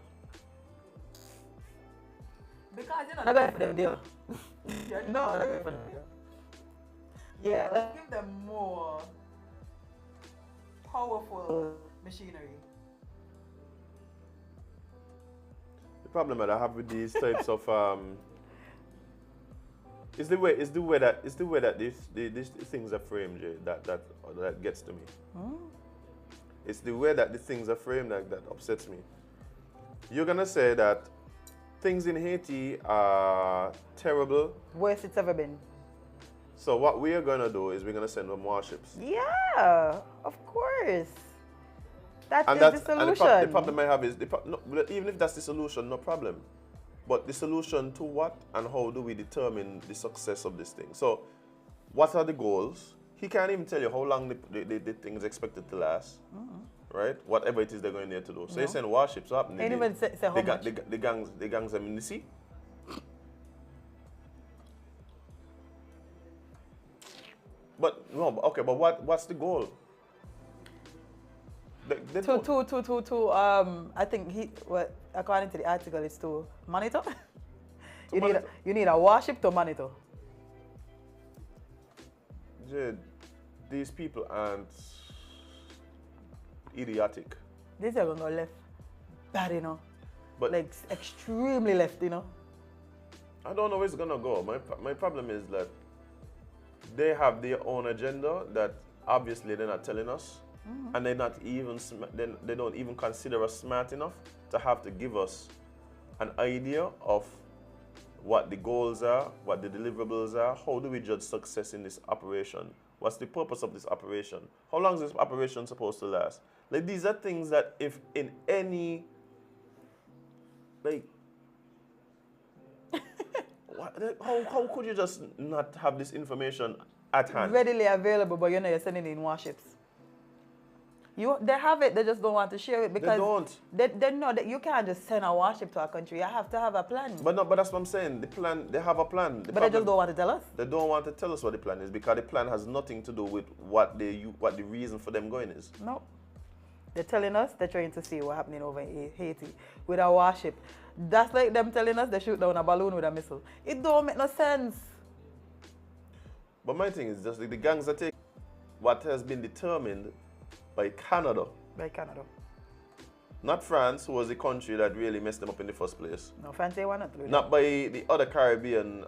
Because you're not going for them deal. You're not going for them deal. Yeah, let's give them more powerful machinery. The problem that I have with these types of is the way that these things are framed, Jay, that gets to me. It's the way that the things are framed that upsets me. You're gonna say that things in Haiti are terrible. Worst it's ever been. So what we are gonna do is we're gonna send them warships. Yeah, of course. That's the solution. And the problem I have is, even if that's the solution, no problem. But the solution to what and how do we determine the success of this thing? So, what are the goals? He can't even tell you how long the thing is expected to last, right? Whatever it is they're going there to do. So, you send warships up. Anybody say how much? The gangs are in the sea. But no, okay. But what's the goal? I think according to the article, it's to monitor. You need a warship to monitor. Jade, these people aren't idiotic. These are going to go left bad, you know. But like extremely left, you know. I don't know where it's gonna go. My problem is that they have their own agenda that obviously they're not telling us. And they're not even they don't even consider us smart enough to have to give us an idea of what the goals are, what the deliverables are. How do we judge success in this operation? What's the purpose of this operation? How long is this operation supposed to last? Like, these are things that if in any, like, how could you just not have this information at hand? Readily available, but you know you're sending in warships. They have it, they just don't want to share it because they know that you can't just send a warship to a country. You have to have a plan. But that's what I'm saying. The plan, they have a plan. But they just don't want to tell us. They don't want to tell us what the plan is because the plan has nothing to do with what the reason for them going is. No. They're telling us they're trying to see what's happening over in Haiti with a warship. That's like them telling us they shoot down a balloon with a missile. It don't make no sense. But my thing is just like the gangs are taking what has been determined by Canada. By Canada. Not France, who was the country that really messed them up in the first place. No, France they want to. Not by the other Caribbean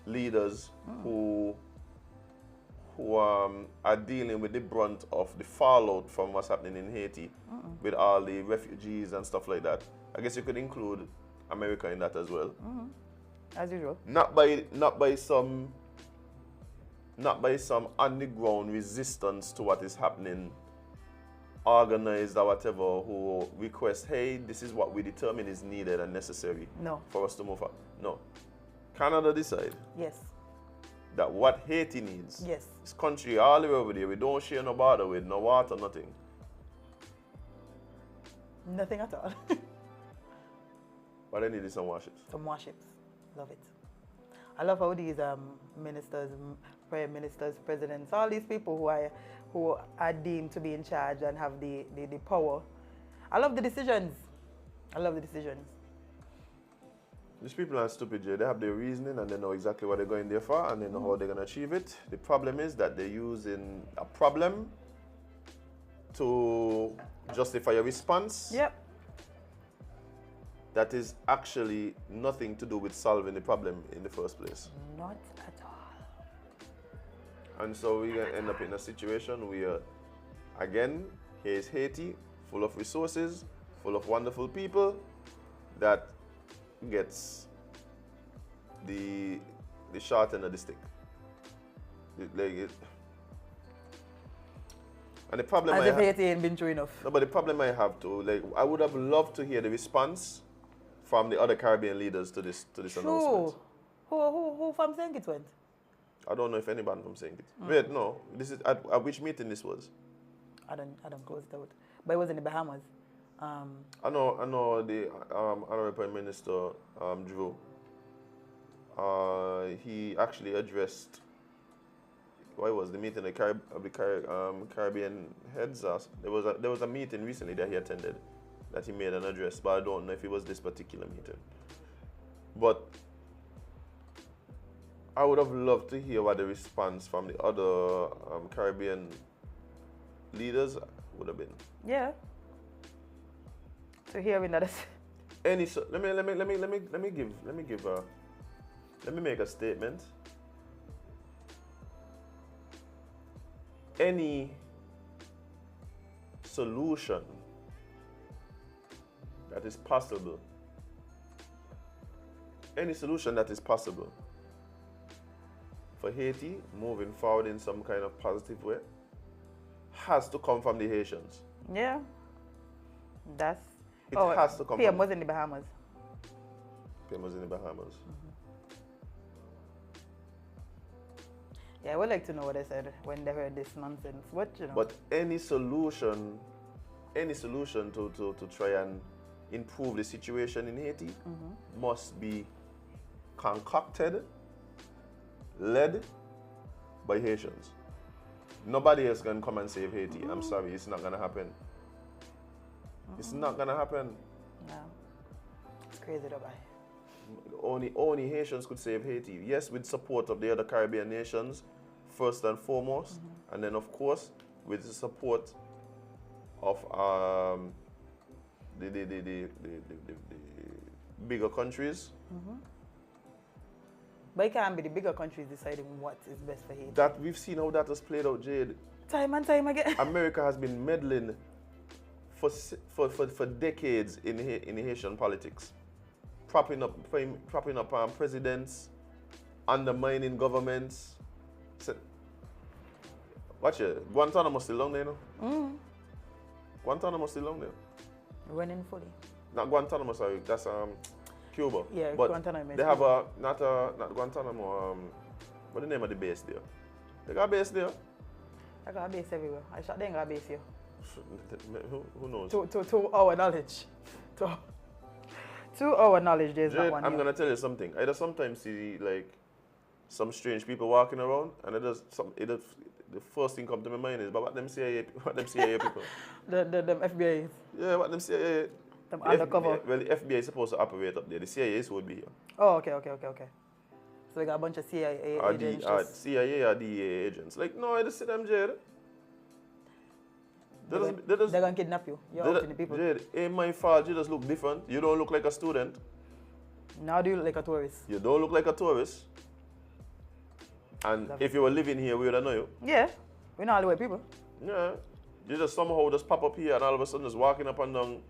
leaders who are dealing with the brunt of the fallout from what's happening in Haiti with all the refugees and stuff like that. I guess you could include America in that as well. As usual. Not by some underground resistance to what is happening, organized or whatever, who request, hey, this is what we determine is needed and necessary for us to move on. No. Canada decide. Yes. That what Haiti needs. Yes. This country all the way over there, we don't share no border with, no water, nothing. Nothing at all. But I needed some warships. Some warships. Love it. I love how these ministers, prime ministers, presidents, all these people who are deemed to be in charge and have the power. I love the decisions. I love the decisions. These people are stupid, Jay. They have their reasoning and they know exactly what they're going there for and they know how they're going to achieve it. The problem is that they're using a problem to justify a response. Yep. That is actually nothing to do with solving the problem in the first place. Not at all. And so we're going to end up in a situation where, again, here's Haiti, full of resources, full of wonderful people, that gets the short end of the stick. And the problem As if Haiti ain't been true enough. No, but the problem I have too, I would have loved to hear the response from the other Caribbean leaders to this announcement. Who from St. Kitts went? I don't know if anybody from St. Kitts. Wait, no. This is at which meeting this was? I don't close it out. But it was in the Bahamas. I know the Honorable Prime Minister Drew. He actually addressed. Why was the meeting of the Caribbean heads? There was a meeting recently that he attended, that he made an address, but I don't know if it was this particular meeting. But I would have loved to hear what the response from the other Caribbean leaders would have been. Yeah. To hear that. Let me make a statement. Any solution that is possible, for Haiti moving forward in some kind of positive way has to come from the Haitians. Yeah. It has to come PM was in the Bahamas. PM was in the Bahamas. Yeah, I would like to know what they said when they heard this nonsense. But any solution to try and improve the situation in Haiti must be concocted, led by Haitians. Nobody else can come and save Haiti. I'm sorry, it's not gonna happen. It's not gonna happen. No. It's crazy though, bye. Only Haitians could save Haiti. Yes, with support of the other Caribbean nations, first and foremost, and then of course with the support of the bigger countries. But it can't be the bigger countries deciding what is best for Haiti. That we've seen how that has played out, Jade. Time and time again. America has been meddling for decades in Haitian politics. Propping up presidents, undermining governments. Watch it. Guantanamo still long there, no? Guantanamo still long there. Running fully. Not Guantanamo, sorry. That's Cuba. Yeah, but Guantanamo. They have not Guantanamo. What's the name of the base there? They got a base there. I got a base everywhere. I shot them got a base here. Who knows? To our knowledge. To our knowledge, there's Jade, not one. I'm gonna tell you something. I just sometimes see some strange people walking around, and the first thing come to my mind is, but what them CIA people? them FBI. Yeah, what them CIA? Them undercover. Well, the FBI is supposed to operate up there. The CIA would be here. Oh, okay. So we got a bunch of CIA agents. CIA or DEA agents. No, I just see them, Jade. They're gonna kidnap you. You're out in the people. Jade, ain't my fault. You just look different. You don't look like a student. Now do you look like a tourist? You don't look like a tourist. And if you were living here, we would have known you. Yeah, we're not all the way people. Yeah, you just somehow just pop up here and all of a sudden just walking up and down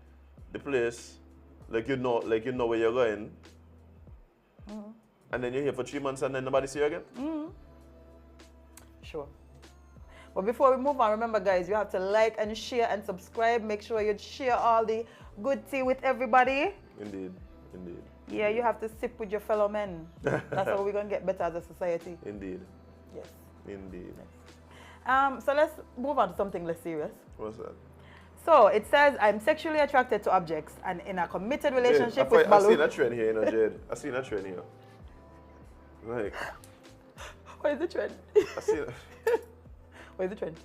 the place, like you know where you're going. And then you're here for 3 months and then nobody see you again? Sure. But before we move on, remember guys, you have to like and share and subscribe. Make sure you share all the good tea with everybody. Indeed, indeed. Yeah, you have to sip with your fellow men. That's how we're going to get better as a society. Indeed. Yes. Indeed. So let's move on to something less serious. What's that? So it says, I'm sexually attracted to objects and in a committed relationship Jade, with I've balloons. seen a trend here, you know, Jade. I've seen a trend here. Like, What is the trend? I see it. What is the trend?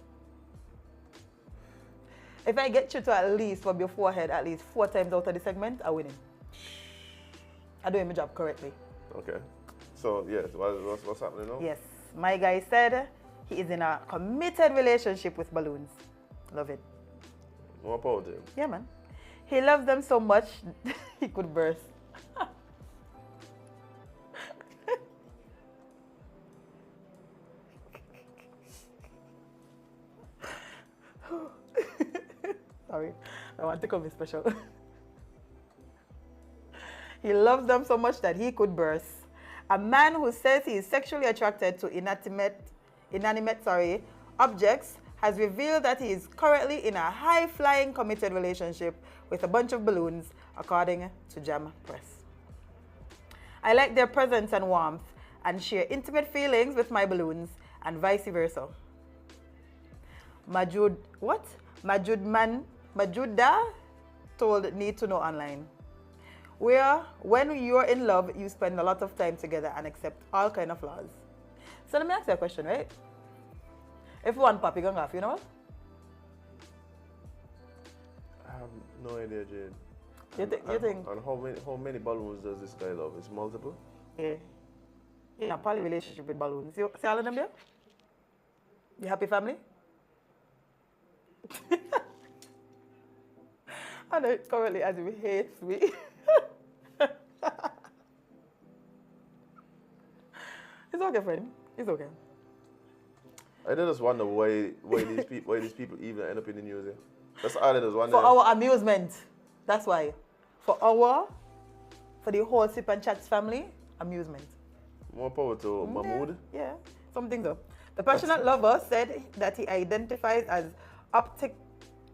If I get you to at least from your forehead at least 4 times out of the segment, I'm winning. I'm doing my job correctly. Okay. So, yes, what's happening now? Yes. My guy said he is in a committed relationship with balloons. Love it. More power to him. Yeah, man. He loves them so much, he could burst. Sorry, I want to come special. He loves them so much that he could burst. A man who says he is sexually attracted to inanimate objects has revealed that he is currently in a high-flying committed relationship with a bunch of balloons, according to Jam Press. I like their presence and warmth and share intimate feelings with my balloons and vice versa. Majuda told Need to Know Online. When you're in love, you spend a lot of time together and accept all kind of flaws. So let me ask you a question, right? If one puppy going off, you know what? I have no idea, Jade. You think? And how many balloons does this guy love? It's multiple? Yeah. In a poly relationship with balloons. You see all of them there? You happy family? I know it currently as if he hates me. It's okay, friend. It's okay. I just wonder why these people even end up in the news. Yeah? That's all I just wonder. For our amusement. That's why. For the whole SipNchat family, amusement. More power to Mahmoud. Yeah, something so. The passionate lover said that he identifies as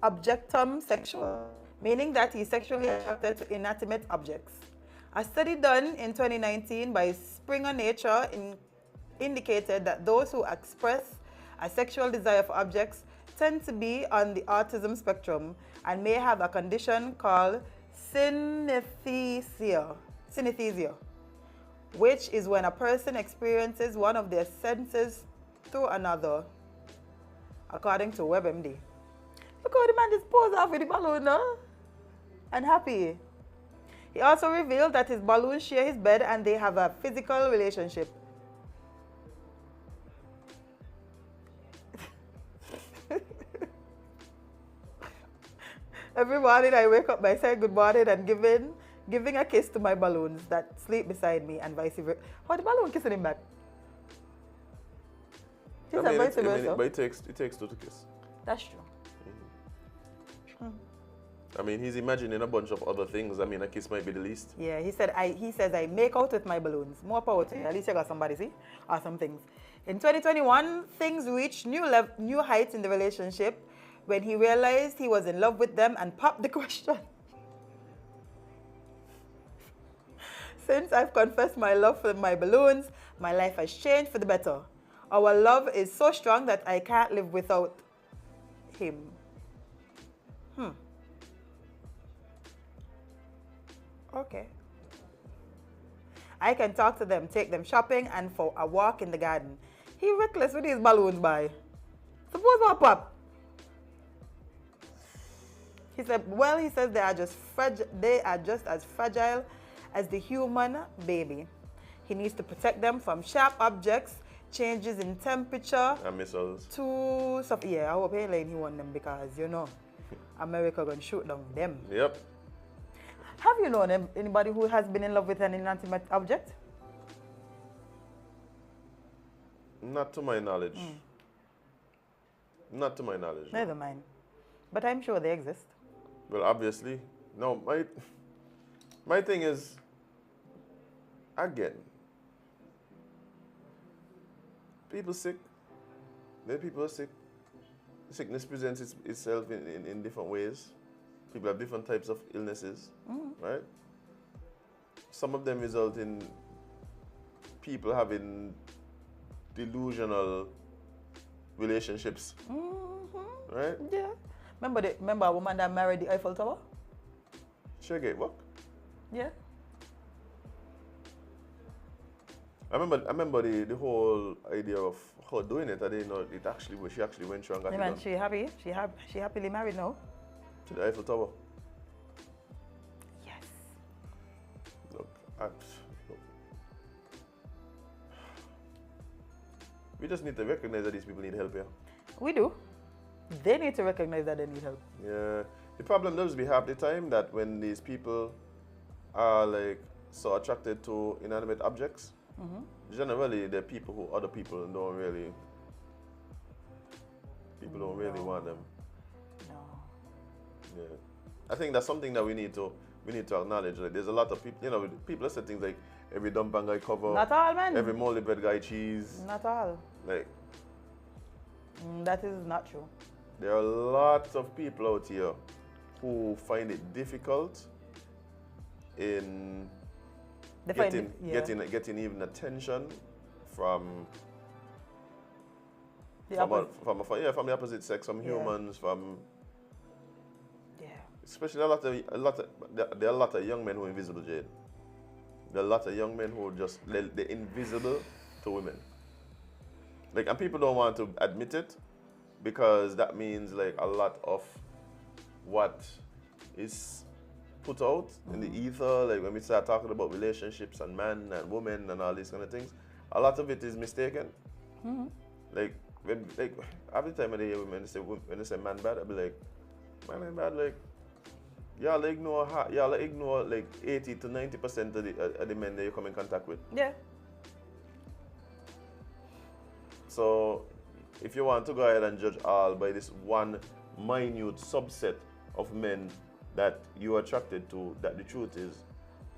objectum sexual, meaning that he's sexually attracted to inanimate objects. A study done in 2019 by Springer Nature indicated that those who express a sexual desire for objects tend to be on the autism spectrum and may have a condition called synesthesia, which is when a person experiences one of their senses through another, according to WebMD. Look how the man just posed off with the balloon, no? And happy. He also revealed that his balloons share his bed and they have a physical relationship. Every morning I wake up by saying good morning and giving a kiss to my balloons that sleep beside me and vice versa. How the balloon kissing him back? But it takes two to kiss. That's true. I mean, he's imagining a bunch of other things. I mean, a kiss might be the least. Yeah, he says I make out with my balloons. More power to you. At least you got somebody, see? Or some things. In 2021, things reached new heights in the relationship when he realized he was in love with them and popped the question. Since I've confessed my love for my balloons, my life has changed for the better. Our love is so strong that I can't live without him. Okay. I can talk to them, take them shopping, and for a walk in the garden. He reckless with his balloons, by. Suppose what pop? He said, well, he says they are just as fragile as the human baby. He needs to protect them from sharp objects, changes in temperature. And missiles. To stuff. Yeah, I hope he want them because, you know, America gonna shoot down them. Yep. Have you known anybody who has been in love with an inanimate object? Not to my knowledge. Not to my knowledge. Neither mine. But I'm sure they exist. Well, obviously. No, my thing is, again, People sick. There people are sick. Sickness presents itself in different ways. People have different types of illnesses, right? Some of them result in people having delusional relationships, right? Yeah. Remember a woman that married the Eiffel Tower? She get work. Yeah. I remember the whole idea of her doing it. I didn't know she actually went through and got it done. She happy. She happily married now. To the Eiffel Tower. Yes. Look. We just need to recognize that these people need help here. We do. They need to recognize that they need help. Yeah. The problem does be half the time that when these people are like so attracted to inanimate objects, generally they're people who other people don't really want them. No. Yeah. I think that's something that we need to acknowledge. Like there's a lot of people, people say things like every dump bang guy cover. Not all, man. Every moldy bread guy cheese. Not all. Like that is not true. there are lots of people out here who find it difficult in getting even attention from the opposite sex, from humans, from especially there are a lot of young men who are invisible, Jade. There are a lot of young men who are just they're invisible to women. Like, and people don't want to admit it because that means like a lot of what is put out in the ether, like when we start talking about relationships and man and woman and all these kind of things, a lot of it is mistaken. Like every time I hear women when they say man bad, I'll be like, man ain't bad. Like y'all ignore like 80 to 90% of the men that you come in contact with. Yeah. So if you want to go ahead and judge all by this one minute subset of men that you are attracted to, that the truth is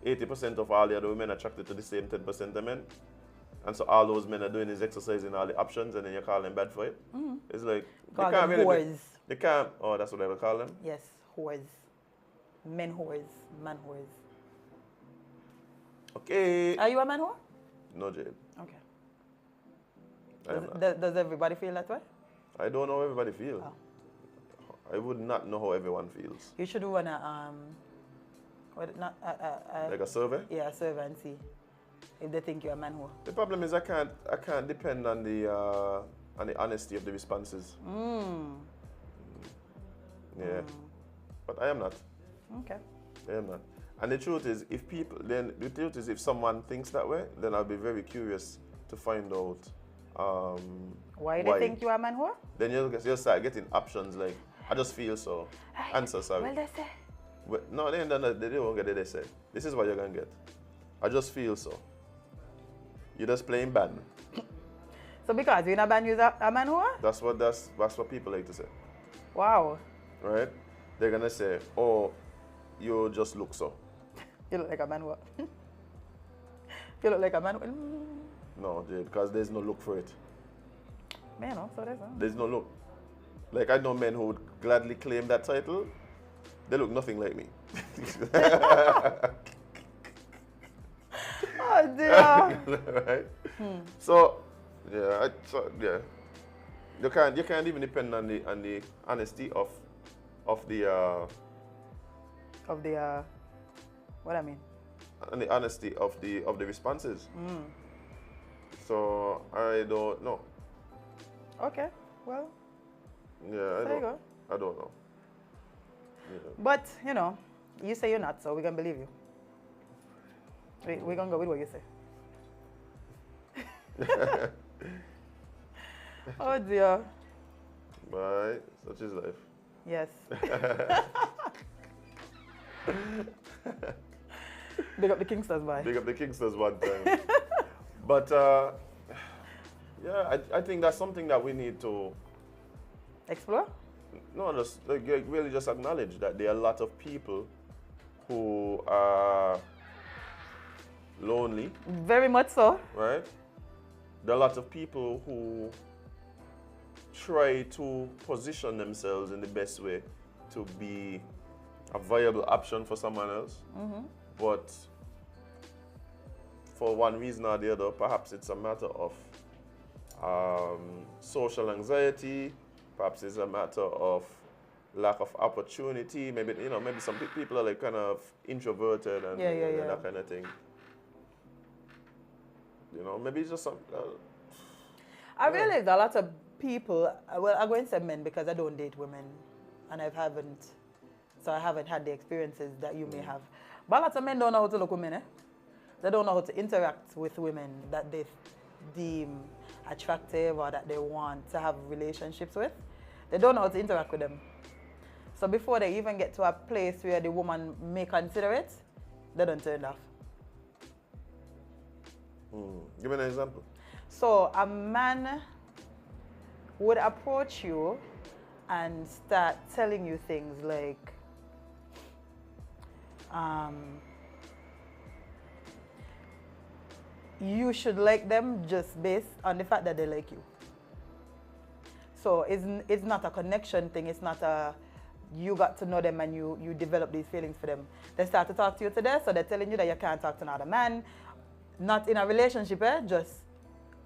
80% of all the other women are attracted to the same 10% of men, and so all those men are doing is exercising all the options, and then you call them bad for it. It's like Call them whores. They can't. Oh, that's what I would call them. Yes, whores, men whores, man whores. Okay. Are you a man whore? No, Jade. Okay. I am not. Does everybody feel that way? I don't know how everybody feels. Oh. I would not know how everyone feels. You should do like a survey? Yeah, a survey and see if they think you're a man whore. The problem is I can't depend on the honesty of the responses. Yeah. But I am not. Okay. I am not. And the truth is, if someone thinks that way, then I'll be very curious to find out why they think you are a man whore? Then you'll start getting options like, I just feel so. Answer, sorry. Well, they say. No, they won't get it, they say. This is what you're going to get. I just feel so. You're just playing band. So because you're in a band, you're a man whore? That's what people like to say. Wow. Right? They're going to say, oh, you just look so. You look like a man whore. You look like a man whore. No, Jade, because there's no look for it. Man, no, so there's no look. Like, I know men who would gladly claim that title. They look nothing like me. Oh dear. Right? So yeah. You can't even depend on the honesty of the what I mean? And the honesty of the responses. So I don't know. Okay. Well. Yeah, There you go. I don't know. Yeah. But, you say you're not, so we're going to believe you. We're going to go with what you say. Oh, dear. Bye. Such is life. Yes. Big up the Kingsters, bye. Big up the Kingsters one time. But, yeah, I think that's something that we need to explore? No, just really just acknowledge that there are a lot of people who are lonely. Very much so. Right? there are a lot of people who try to position themselves in the best way to be a viable option for someone else. But for one reason or the other, perhaps it's a matter of social anxiety, perhaps it's a matter of lack of opportunity. Maybe, you know, maybe some people are like kind of introverted and, and that kind of thing. You know, maybe it's just some. I realize a lot of people. Well, I'm going to say men because I don't date women, and I haven't had the experiences that you may have. But a lot of men don't know how to look women. They don't know how to interact with women that they deem attractive or that they want to have relationships with. They don't know how to interact with them. So before they even get to a place where the woman may consider it, they don't turn off. Give me an example. So a man would approach you and start telling you things like, you should like them just based on the fact that they like you. So it's not a connection thing. It's not a, you got to know them and you develop these feelings for them. They start to talk to you today, so they're telling you that you can't talk to another man. Not in a relationship, just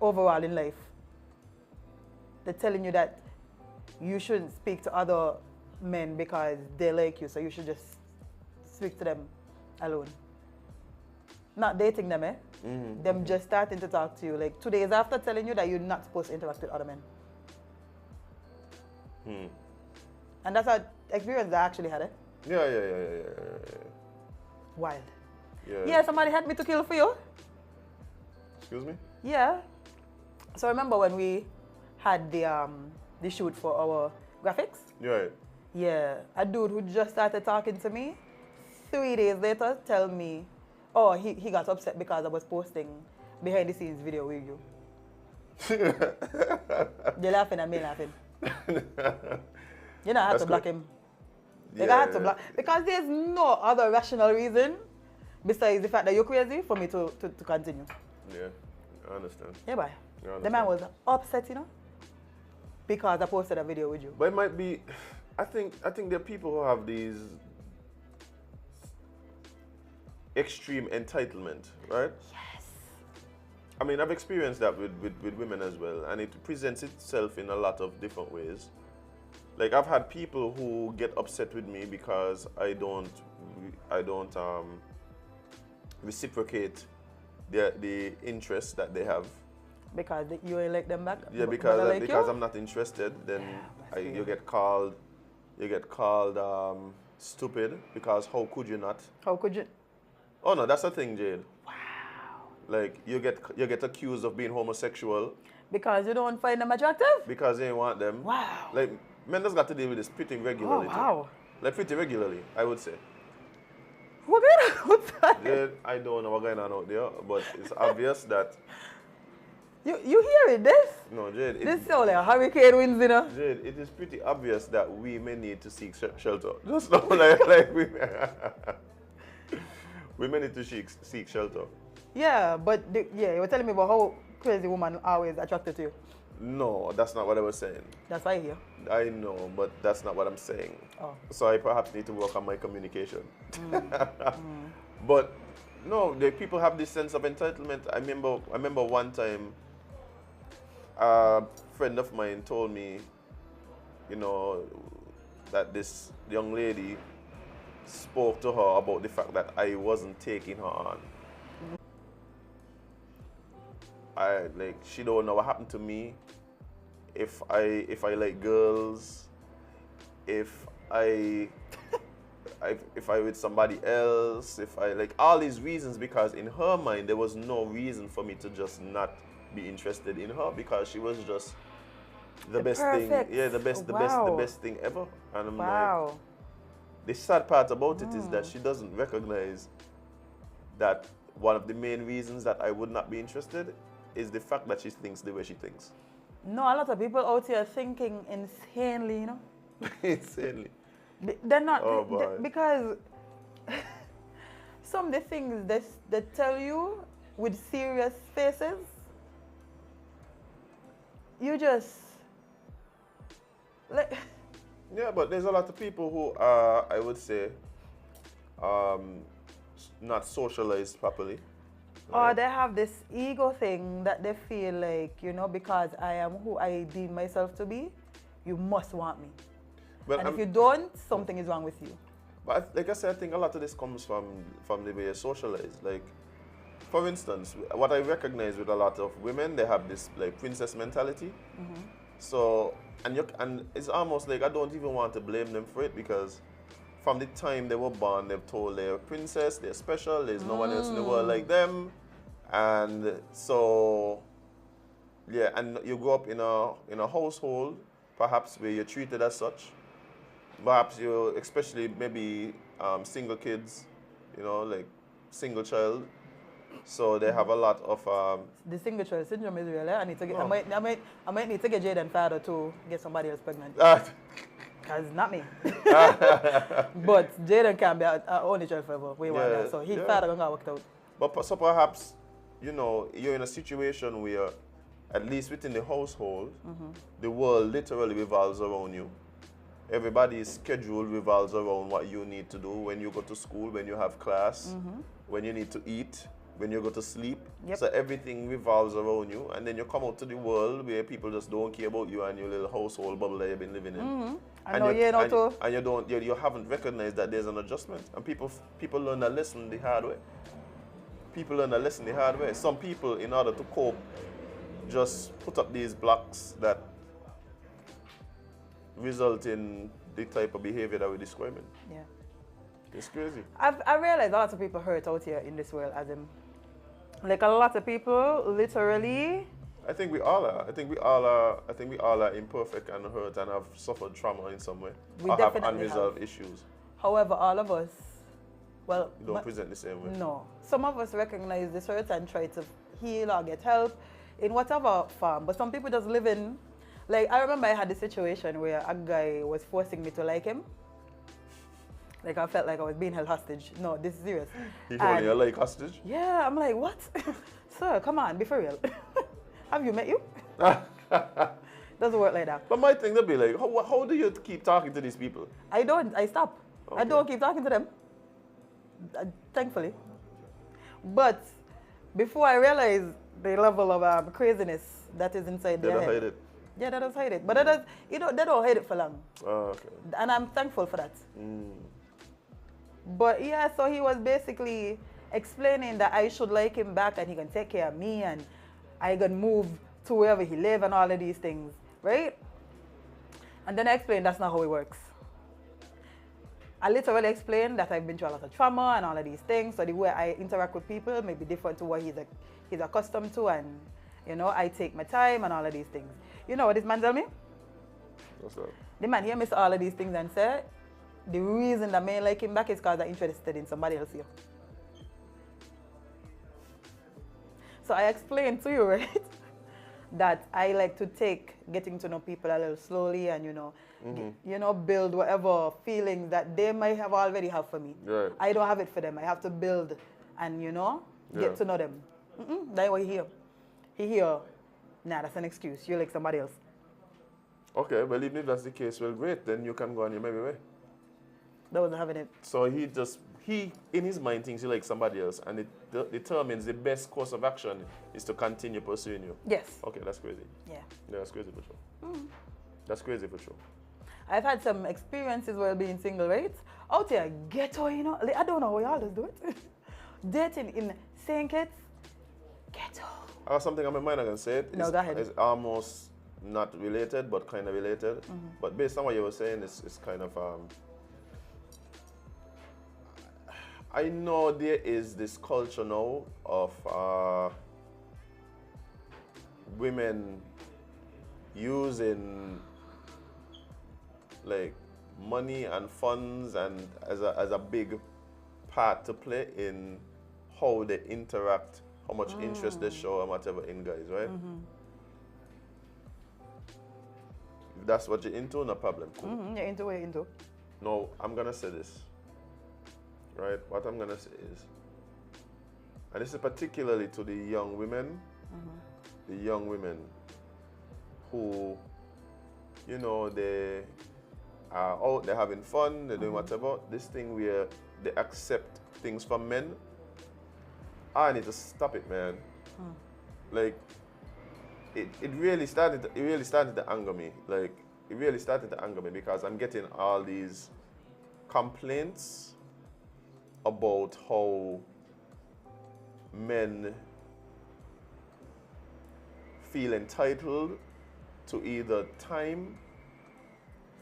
overall in life. They're telling you that you shouldn't speak to other men because they like you, so you should just speak to them alone. Not dating them, Them just starting to talk to you like 2 days after telling you that you're not supposed to interact with other men. And that's an experience I actually had, Yeah. Wild. Yeah, somebody had me to kill for you. Excuse me? Yeah. So remember when we had the shoot for our graphics? Right. Yeah. A dude who just started talking to me, 3 days later tell me, oh, he got upset because I was posting behind the scenes video with you. They're laughing and me laughing. You know, I had to block him. Like, I had to block, because there's no other rational reason besides the fact that you're crazy for me to continue. Yeah, I understand. Yeah, boy. The man was upset, because I posted a video with you. But it might be, I think there are people who have these extreme entitlement, right? Yes. I mean, I've experienced that with women as well, and it presents itself in a lot of different ways. Like, I've had people who get upset with me because I don't reciprocate the interest that they have. Because you ain't like them back? Yeah, because I'm not interested, then you get called stupid, because how could you not? How could you? Oh no, that's the thing, Jade. Wow. Like, you get accused of being homosexual. Because you don't find them attractive? Because you ain't want them. Wow. Like, men just got to deal with this pretty regularly. Oh, wow. Like, pretty regularly, I would say. What going on outside? Jade, I don't know what's going on out there, but it's obvious that... You hearing this? No, Jade. This sounds like a hurricane winds, Jade, it is pretty obvious that we may need to seek shelter. Just now, like we... we may need to seek shelter. Yeah, but you were telling me about how crazy woman always attracted to you. No, that's not what I was saying. That's why I hear. I know, but that's not what I'm saying. Oh. So I perhaps need to work on my communication. But no, the people have this sense of entitlement. I remember one time a friend of mine told me, that this young lady spoke to her about the fact that I wasn't taking her on. She don't know what happened to me. If I like girls, if I with somebody else, if I like all these reasons, because in her mind there was no reason for me to just not be interested in her, because she was just the best perfect. thing. Yeah, the best thing ever. And I'm wow. like, the sad part about it is that she doesn't recognize that one of the main reasons that I would not be interested is the fact that she thinks the way she thinks. No, a lot of people out here thinking insanely, Insanely. They're not, boy. because some of the things they tell you with serious faces, you just like. Yeah, but there's a lot of people who are, I would say, not socialized properly. Or they have this ego thing that they feel like, you know, because I am who I deem myself to be, you must want me. Well, and if you don't, something is wrong with you. But like I said, I think a lot of this comes from the way you're socialized. Like, for instance, what I recognize with a lot of women, they have this like princess mentality. So, and it's almost like I don't even want to blame them for it, because from the time they were born, they're told they're a princess, they're special, there's no one else in the world like them. And so, yeah, and you grow up in a household, perhaps where you're treated as such. Perhaps you, especially maybe single kids, you know, like single child. So they have a lot of. The single child syndrome is real. Eh? I need to get. I might need to get Jade and father to get somebody else pregnant. Because not me. But Jade can be our only child forever. We want that. So his father gonna work out. But so perhaps, you know, you're in a situation where, at least within the household, the world literally revolves around you. Everybody's schedule revolves around what you need to do when you go to school, when you have class, when you need to eat, when you go to sleep. So everything revolves around you, and then you come out to the world where people just don't care about you and your little household bubble that you've been living in. And you haven't recognized that there's an adjustment, and people learn that lesson the hard way. People learn that lesson the hard way. Some people, in order to cope, just put up these blocks that result in the type of behavior that we're describing. Yeah. It's crazy. I realize a lot of people hurt out here in this world, Azem. Like a lot of people, literally. I think we all are. I think we all are imperfect and hurt and have suffered trauma in some way. We or definitely have unresolved issues. However, all of us, well, you don't present the same way. No. Some of us recognize this hurt and try to heal or get help in whatever form. But some people just live in. Like, I remember I had this situation where a guy was forcing me to like him. Like, I felt like I was being held hostage. No, this is serious. He told you like hostage? Yeah, I'm like, what? Sir, come on, be for real. Have you met you? Doesn't work like that. But my thing, they'll be like, how do you keep talking to these people? I don't. I stop. Okay. I don't keep talking to them. Thankfully. But before I realized the level of craziness that is inside their head. Hide it. Yeah, they just hide it. But they don't hide it for long. Oh, okay. And I'm thankful for that. But yeah, so he was basically explaining that I should like him back and he can take care of me and I can move to wherever he lives and all of these things, right? And then I explained that's not how it works. I literally explained that I've been through a lot of trauma and all of these things, so the way I interact with people may be different to what he's accustomed to, and you know, I take my time and all of these things. You know what this man tell me? What's that? The man hear me say all of these things and say, the reason that men like him back is because they're interested in somebody else here. So I explained to you, right, that I like to take getting to know people a little slowly and, you know, build whatever feelings that they might have already have for me. Right. I don't have it for them. I have to build and, you know, get to know them. That's what he hear. He hear, nah, that's an excuse. You're like somebody else. Okay, well, even if that's the case, well, great. Then you can go on your merry way. That wasn't having it. So he in his mind thinks you like somebody else, and it determines the best course of action is to continue pursuing you. Yes. Okay, that's crazy. Yeah. Yeah, that's crazy for sure. That's crazy for sure. I've had some experiences while being single, right? Out here, ghetto, you know. Like, I don't know how y'all just do it. Dating in St. Kitts, ghetto. I have something on my mind I can say. No, go ahead. It's almost not related, but kind of related. But based on what you were saying, it's kind of... I know there is this culture now of women using like money and funds and as a big part to play in how they interact, how much interest they show and whatever in guys, right? If that's what you're into, no problem. Cool. You're into what you're into. No, I'm gonna say this. Right, what I'm gonna say is, and this is particularly to the young women who, you know, they are out, they're having fun, they're doing whatever. This thing where they accept things from men, I need to stop it, man. Like, it really started to anger me. Like, it really started to anger me because I'm getting all these complaints about how men feel entitled to either time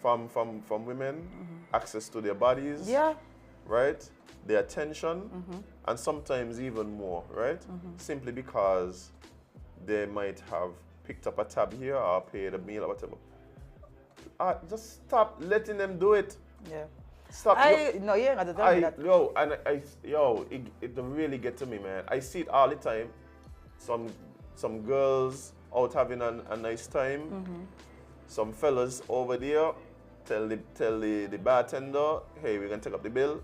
from women, access to their bodies, right? Their attention, and sometimes even more, right? Simply because they might have picked up a tab here or paid a meal or whatever. Just stop letting them do it. Yeah. Stop. No, you ain't got to tell me that. It don't really get to me, man. I see it all the time. Some girls out having a nice time. Some fellas over there tell the bartender, hey, we're gonna take up the bill.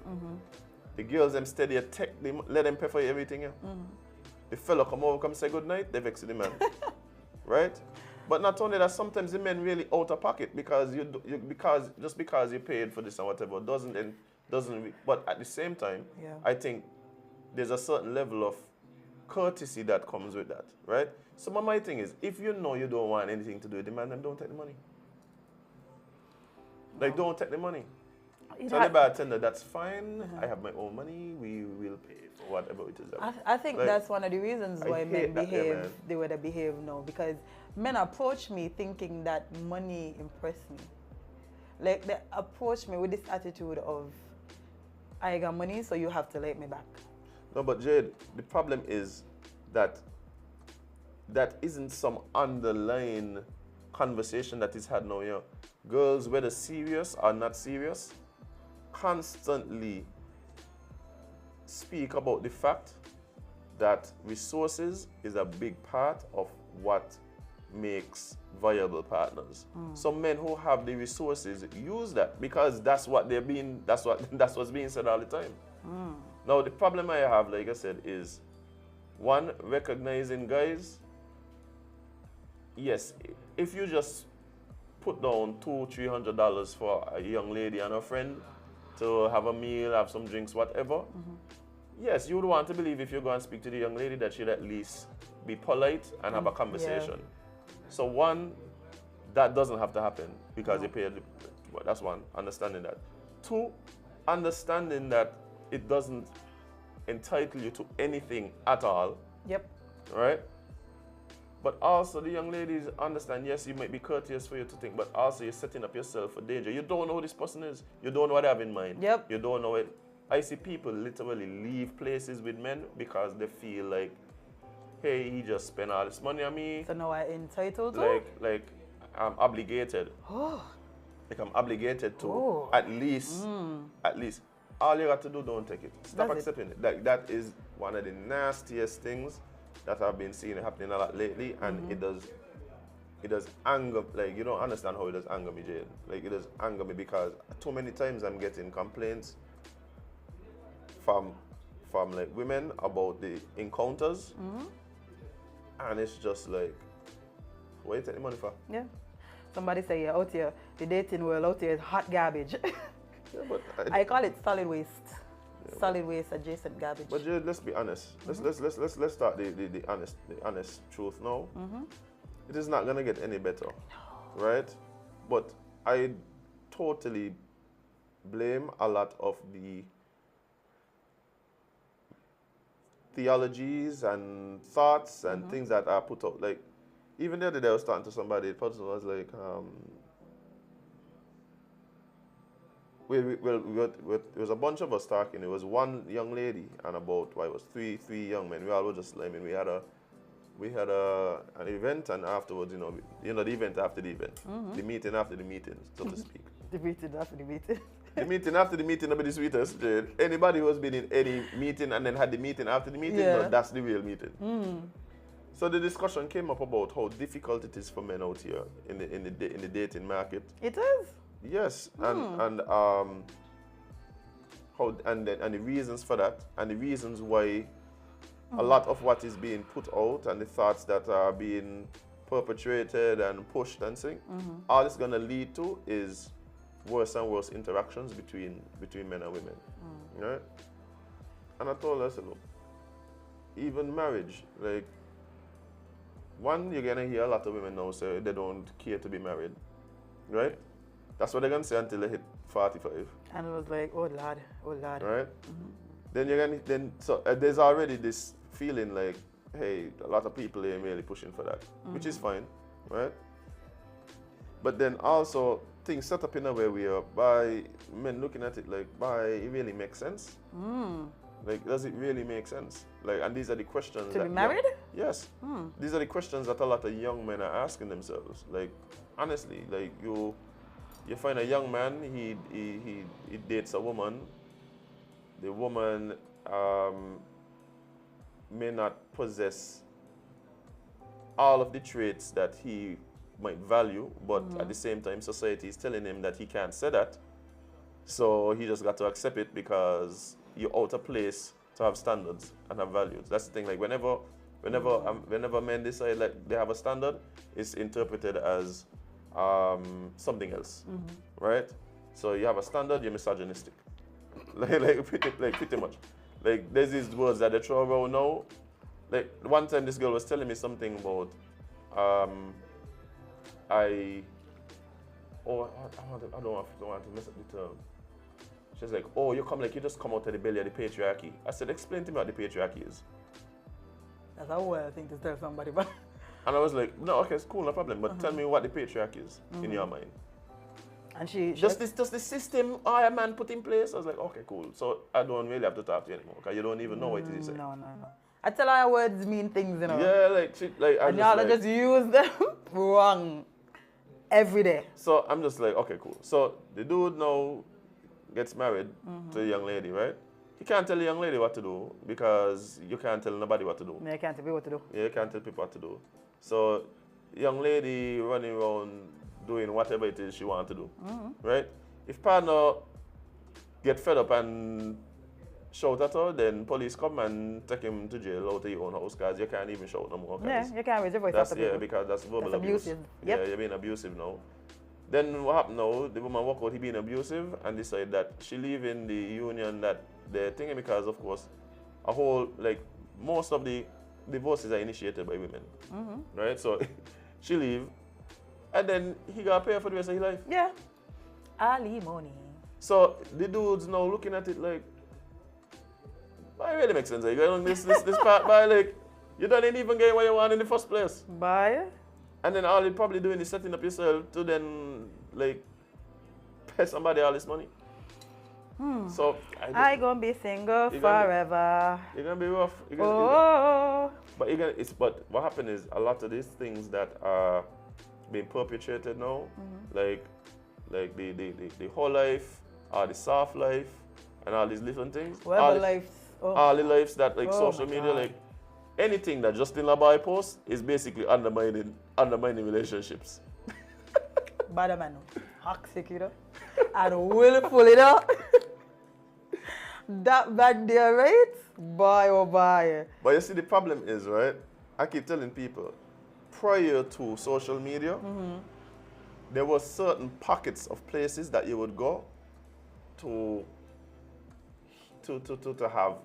The girls them steady let them pay for everything. Yeah. The fella come over, come say good night, they vex the man. Right? But not only that, sometimes the men really out of pocket because just because you paid for this and whatever but at the same time, I think there's a certain level of courtesy that comes with that, right? So my thing is, if you know you don't want anything to do with the man, then don't take the money. Like, don't take the money. Tell the bartender, that's fine, I have my own money, we will pay for whatever it is. I think like, that's one of the reasons why men behave the way they behave now, because men approach me thinking that money impressed me. Like, they approach me with this attitude of, I got money, so you have to let me back. No, but Jade, the problem is that isn't some underlying conversation that is had now. You know, girls, whether serious or not serious, constantly speak about the fact that resources is a big part of what makes viable partners. Some men who have the resources use that because that's what's being said all the time. Now the problem I have, like I said, is one, recognizing guys. Yes, if you just put down $200-300 for a young lady and her friend to have a meal, have some drinks, whatever. Yes, you would want to believe if you go and speak to the young lady that she'd at least be polite and have a conversation. So one, that doesn't have to happen because you paid. That's one, understanding that. Two, understanding that it doesn't entitle you to anything at all. Right? But also the young ladies understand, yes, you might be courteous for you to think, but also you're setting up yourself for danger. You don't know who this person is. You don't know what they have in mind. You don't know it. I see people literally leave places with men because they feel like, hey, he just spent all this money on me. So now I'm entitled to? Like I'm obligated. Like I'm obligated to at least. All you got to do, don't take it. Stop accepting it. Like, that is one of the nastiest things that I've been seeing happening a lot lately, and it does anger. Like, you don't understand how it does anger me, Jade. Like, it does anger me because too many times I'm getting complaints from like women about the encounters, and it's just like, what you take the money for? Somebody say, out here, the dating world out here is hot garbage. But I call it solid waste. Solid waste adjacent garbage. But Jade, let's be honest. Let's start the honest truth now. It is not gonna get any better, right? But I totally blame a lot of the theologies and thoughts and things that are put out. Like, even the other day I was talking to somebody, the person was like, it was a bunch of us talking. It was one young lady and about, it was three young men. We all were just, I mean, we had an event, and afterwards, you know, the event after the event, the meeting after the meeting, so to speak. The meeting after the meeting. The meeting after the meeting will be the sweetest, Jade. Anybody who has been in any meeting and then had the meeting after the meeting, no, that's the real meeting. So the discussion came up about how difficult it is for men out here in the dating market. It is. Yes, and the reasons for that, and the reasons why a lot of what is being put out and the thoughts that are being perpetrated and pushed and thing, all it's gonna lead to is worse and worse interactions between men and women. Right? And I told her, I said, look, even marriage, like, one, you're gonna hear a lot of women now say they don't care to be married. Right? That's what they're gonna say until they hit 45. And it was like, oh lord, oh lord. Right? Then you're gonna there's already this feeling like, hey, a lot of people ain't really pushing for that, which is fine, right? But then also things set up in a way where by men looking at it like, it really makes sense. Like, does it really make sense? Like, and these are the questions. To be married? Yes. These are the questions that a lot of young men are asking themselves. Like, honestly, like you find a young man, he dates a woman. The woman may not possess all of the traits that he might value, but at the same time, society is telling him that he can't say that. So he just got to accept it because you're out of place to have standards and have values. That's the thing. Like whenever men decide like they have a standard, it's interpreted as something else, right? So you have a standard, you're misogynistic. Pretty much. Like, there's these words that they throw around now. Like, one time this girl was telling me something about, I don't want to mess up the term. She's like, oh, you just come out of the belly of the patriarchy. I said, explain to me what the patriarchy is. That's a weird thing to tell somebody, but. And I was like, no, okay, it's cool, no problem, but tell me what the patriarchy is in your mind. And she just the system a man put in place. I was like, okay, cool. So I don't really have to talk to you anymore because you don't even know what it is. No. I tell her words mean things, you know. Yeah, and y'all just use them wrong every day. So I'm just like, okay, cool. So the dude now gets married to a young lady, right? You can't tell a young lady what to do because you can't tell nobody what to do. Yeah, you can't tell people what to do. Yeah, you can't tell people what to do. So young lady running around doing whatever it is she wants to do, right? If partner get fed up and shout at her, then police come and take him to jail out of your own house because you can't even shout no more. Yeah, you can't raise your voice after people. Yeah, because that's verbal abuse. Yep. Yeah, you're being abusive now. Then what happened now, the woman walk out, he being abusive and decide that she leaving the union that they're thinking because, of course, most of the divorces are initiated by women, right? So she leave. And then he got paid for the rest of his life. Yeah. Alimony. So the dude's now looking at it like, it really makes sense. Like, you know, this part by like, you don't even get what you want in the first place. Bye. And then all you're probably doing is setting up yourself to then like pay somebody all this money. So I gonna be single forever. You're gonna be rough. But what happened is a lot of these things that are being perpetrated now, like the whole life, or the soft life, and all these different things. All the lives that social media, like anything that Justin Labai posts is basically undermining relationships. Bad man, executor, and willfully that bad there, right? Bye oh bye. But you see, the problem is, right? I keep telling people, prior to social media, there were certain pockets of places that you would go to have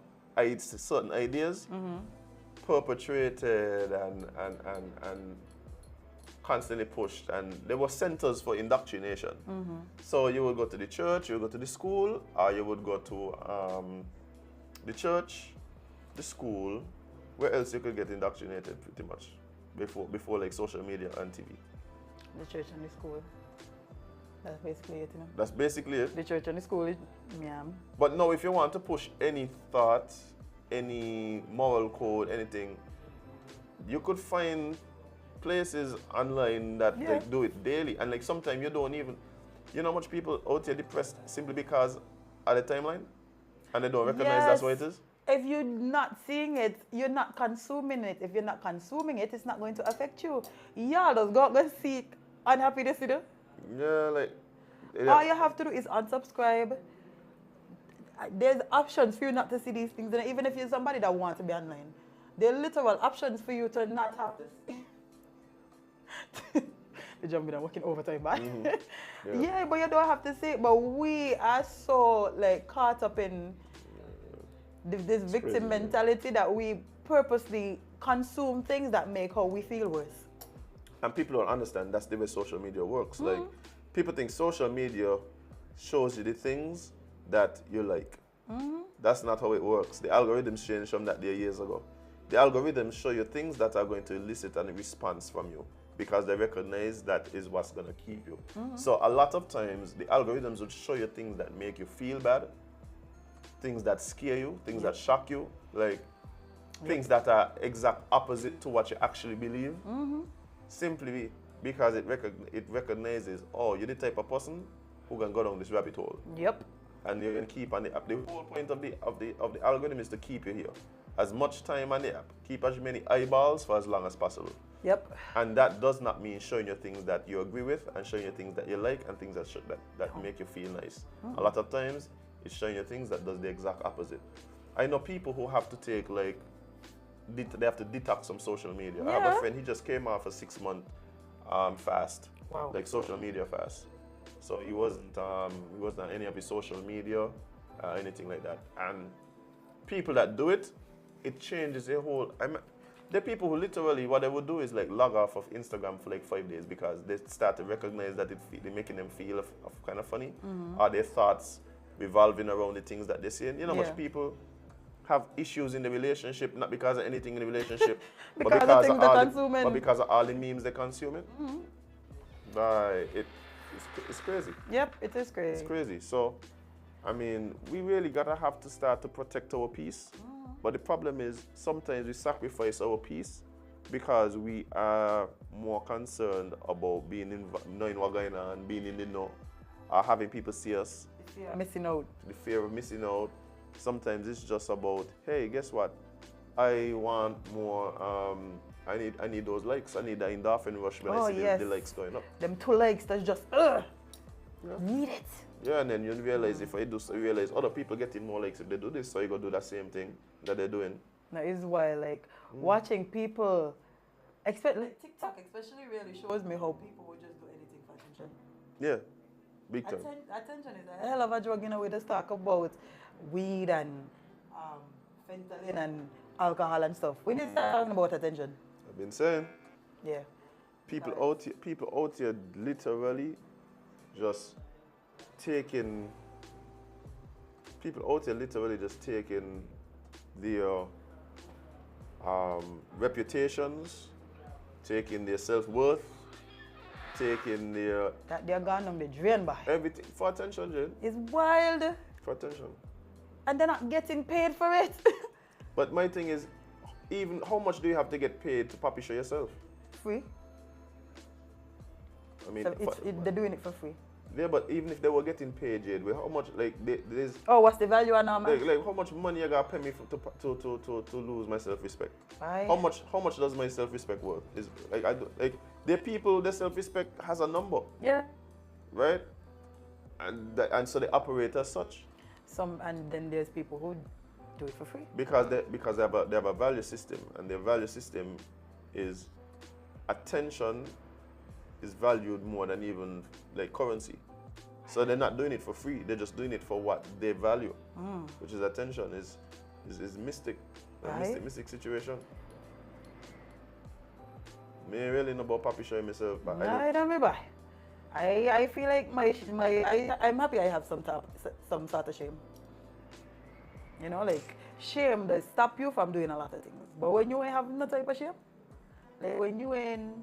certain ideas perpetrated and constantly pushed, and there were centers for indoctrination. So you would go to the church, you would go to the school, or you would go to the church, the school. Where else you could get indoctrinated pretty much before like social media and TV? The church and the school. That's basically it, you know. That's basically it. The church and the school is But now if you want to push any thought, any moral code, anything, you could find places online that like do it daily, and like sometimes you don't even, you know how much people out here depressed simply because of the timeline and they don't recognize that's what it is? If you're not seeing it, you're not consuming it. If you're not consuming it, it's not going to affect you. Y'all just go see unhappiness, you know? Yeah, like... All you have to do is unsubscribe. There's options for you not to see these things. And even if you're somebody that wants to be online, there are literal options for you to not have to see. The jumping and working overtime, man. Yeah. Yeah, but you don't have to say it. But we are so like caught up in this victim crazy, mentality that we purposely consume things that make how we feel worse. And people don't understand that's the way social media works. Like, people think social media shows you the things that you like. That's not how it works. The algorithms changed from that day years ago. The algorithms show you things that are going to elicit a response from you because they recognize that is what's going to keep you. So a lot of times, the algorithms will show you things that make you feel bad, things that scare you, things that shock you, like things that are exact opposite to what you actually believe, simply because it recognizes, oh, you're the type of person who can go down this rabbit hole. Yep. And you can keep on the app. The whole point of the algorithm is to keep you here. As much time on the app, keep as many eyeballs for as long as possible. Yep. And that does not mean showing you things that you agree with and showing you things that you like and things that make you feel nice. A lot of times, it's showing you things that does the exact opposite. I know people who have to take like, they have to detox from social media. I have a friend, he just came off a 6-month fast, like social media fast. So he wasn't on any of his social media, anything like that. And people that do it, it changes the whole. There are people who literally, what they would do is like log off of Instagram for like 5 days because they start to recognize that they're making them feel of kind of funny, or their thoughts revolving around the things that they see. And you know, much people have issues in the relationship, not because of anything in the relationship, but because of all the memes they consume. It's crazy. Yep, it is crazy. It's crazy. So, I mean, we really have to start to protect our peace. But the problem is sometimes we sacrifice our peace because we are more concerned about knowing what's going on, being in the know, or having people see us. The fear of missing out. The fear of missing out. Sometimes it's just about, hey, guess what? I want more. I need those likes. I need the endorphin rush when I see the likes going up. Them 2 likes, that's just, need it. Yeah, and then you realize if I do so, you realize other people getting more likes if they do this, so you go do that same thing that they're doing. That is why, like, watching people, like TikTok especially really shows me how people will just do anything for attention. Yeah, big time. Attention is a hell of a drug, you know, we just talk about weed and fentanyl and alcohol and stuff. We need to start talking about attention. I've been saying. Yeah. People out here literally just taking their reputations, taking their self-worth, taking their... That they're gone on the drain by. Everything for attention, Jade. It's wild. For attention. And they're not getting paid for it. But my thing is, even how much do you have to get paid to publish yourself? Free. I mean, So they're doing it for free. Yeah, but even if they were getting paid, Jade, how much there's? Oh, what's the value on man? Like how much money you gotta pay me to lose my self-respect? Right. How much does my self-respect worth? Is there people, their self-respect has a number. Yeah. Right. And so they operate as such. And then there's people who do it for free. Because they have a value system, and their value system is attention is valued more than even like currency. So they're not doing it for free, they're just doing it for what they value, which is attention, is mystic. Right. A mystic situation. Me really know about Papi showing myself, but I don't buy. I feel like I'm happy I have some sort of shame. You know, like shame that stop you from doing a lot of things. But when you ain't have no type of shame, like when you ain't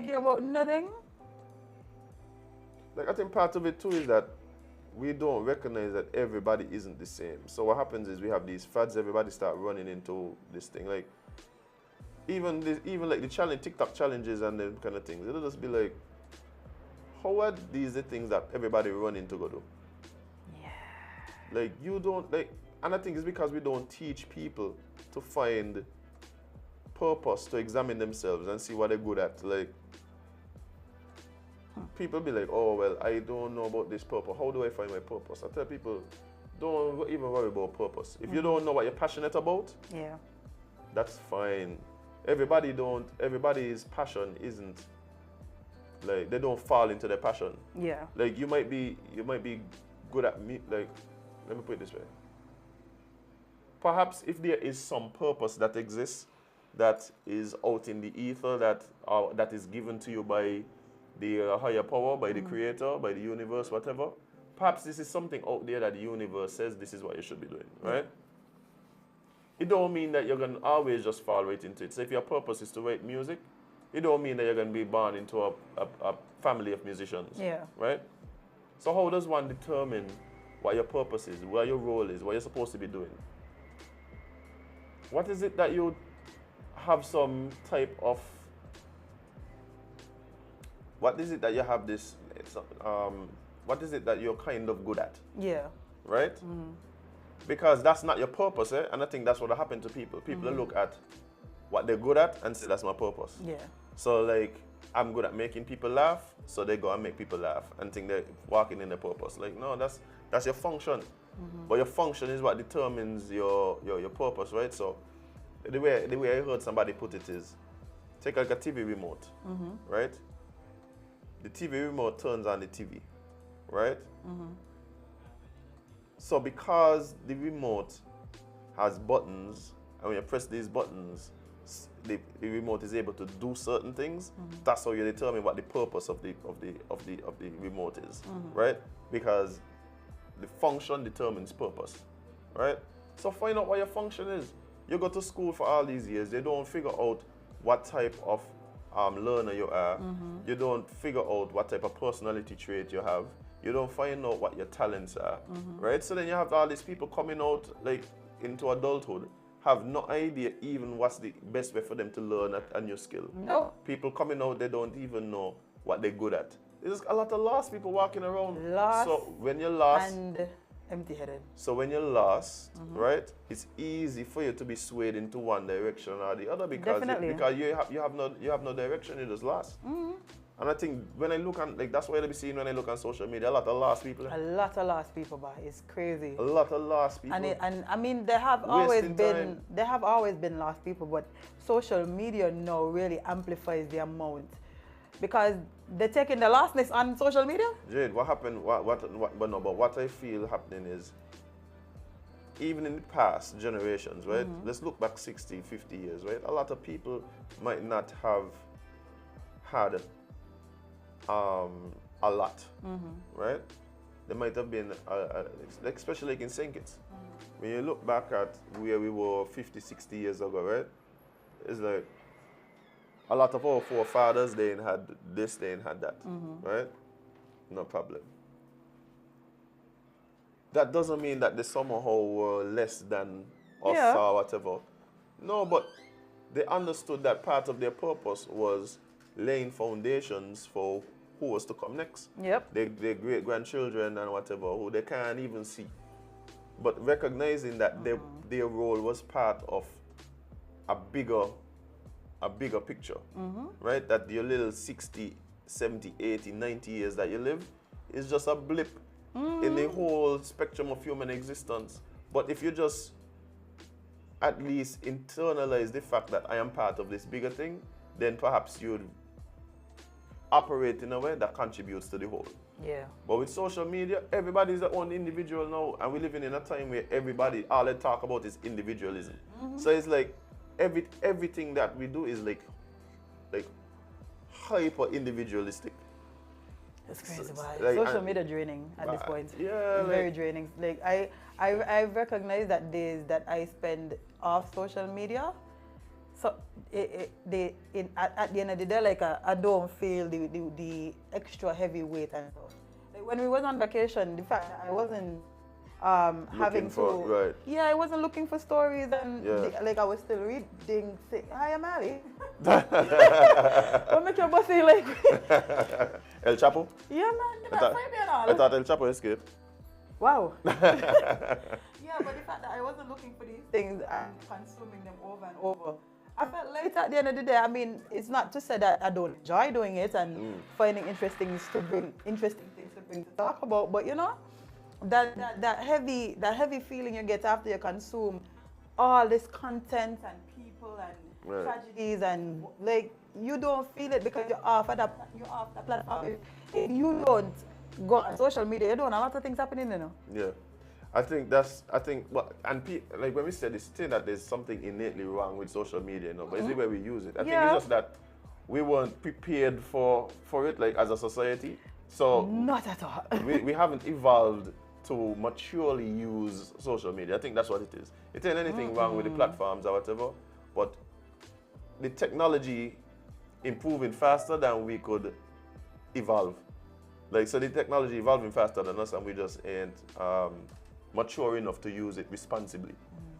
care about nothing. Like I think part of it too is that we don't recognize that everybody isn't the same. So what happens is we have these fads, everybody start running into this thing. Like even like the TikTok challenges and them kind of things. It'll just be like, how are these the things that everybody running to go do? Yeah. Like you don't like, and I think it's because we don't teach people to find purpose, to examine themselves and see what they're good at. Like people be like, oh well, I don't know about this purpose. How do I find my purpose? I tell people, don't even worry about purpose. If you don't know what you're passionate about, yeah, that's fine. everybody's passion isn't like they don't fall into their passion. Yeah. Like you might be good at like let me put it this way. Perhaps if there is some purpose that exists that is out in the ether that is given to you by the higher power, by the creator, by the universe, whatever, perhaps this is something out there that the universe says this is what you should be doing, right? It don't mean that you're going to always just fall right into it. So if your purpose is to write music, it don't mean that you're going to be born into a family of musicians, right? So how does one determine what your purpose is, what your role is, what you're supposed to be doing? What is it that you have some type of, what is it that you have this, what is it that you're kind of good at? Yeah. Right? Because that's not your purpose, and I think that's what happened to people. People look at what they're good at and say, that's my purpose. Yeah. So like, I'm good at making people laugh, so they go and make people laugh and think they're walking in their purpose. Like, no, that's your function. But your function is what determines your purpose, right? So the way I heard somebody put it is, take like a TV remote, right? The TV remote turns on the TV, right? So because the remote has buttons, and when you press these buttons, the remote is able to do certain things. That's how you determine what the purpose of the remote is, right? Because the function determines purpose, right? So find out what your function is. You go to school for all these years, they don't figure out what type of learner you are. You don't figure out what type of personality trait you have. You don't find out what your talents are, right? So then you have all these people coming out like into adulthood, have no idea even what's the best way for them to learn a new skill. No. People coming out, they don't even know what they're good at. There's a lot of lost people walking around. Lost. So when you're lost and empty-headed. So when you're lost, right, it's easy for you to be swayed into one direction or the other because you have no direction. You're just lost. And I think when I look on, like, that's what I'll be seeing when I look on social media, a lot of lost people. A lot of lost people, but it's crazy. A lot of lost people. And I mean, there have always been lost people, but social media now really amplifies the amount because they're taking the lostness on social media. Jade, what happened? But what I feel happening is, even in the past generations, right? Let's look back 60, 50 years, right? A lot of people might not have had a lot, right? There might have been, especially like in St. Kitts. When you look back at where we were 50, 60 years ago, right? It's like a lot of our forefathers, they ain't had this, they ain't had that, right? No problem. That doesn't mean that they somehow were less than us or whatever. No, but they understood that part of their purpose was laying foundations for who was to come next. Yep. Their great-grandchildren and whatever, who they can't even see. But recognizing that their role was part of a bigger picture, right? That your little 60, 70, 80, 90 years that you live is just a blip in the whole spectrum of human existence. But if you just at least internalize the fact that I am part of this bigger thing, then perhaps you'd operate in a way that contributes to the whole. Yeah. But with social media, everybody's their own individual now, and we're living in a time where all they talk about is individualism. So it's like everything that we do is like hyper individualistic. It's crazy, like, social media draining at this point. Yeah, it's very draining. Like I recognize that days that I spend off social media. So at the end of the day, like I don't feel the extra heavy weight and stuff. Like when we was on vacation, the fact that I wasn't I wasn't looking for stories and I was still reading. Hi, I'm Ali. What make your bossy like? El Chapo? Yeah, man. I thought El Chapo escaped. Wow. Yeah, but the fact that I wasn't looking for these things and consuming them over and over. I felt late at the end of the day. I mean, it's not to say that I don't enjoy doing it and finding interesting things to bring to talk about, but you know, that heavy feeling you get after you consume all this content and people and tragedies and like you don't feel it because you're off the platform. If you don't go on social media, you don't a lot of things happening, you know. Yeah. Like when we said this thing that there's something innately wrong with social media, you know, but it's the way we use it. I think it's just that we weren't prepared for it, like as a society. So not at all. we haven't evolved to maturely use social media. I think that's what it is. It ain't anything wrong with the platforms or whatever, but the technology improving faster than we could evolve. Like, so the technology evolving faster than us and we just ain't mature enough to use it responsibly.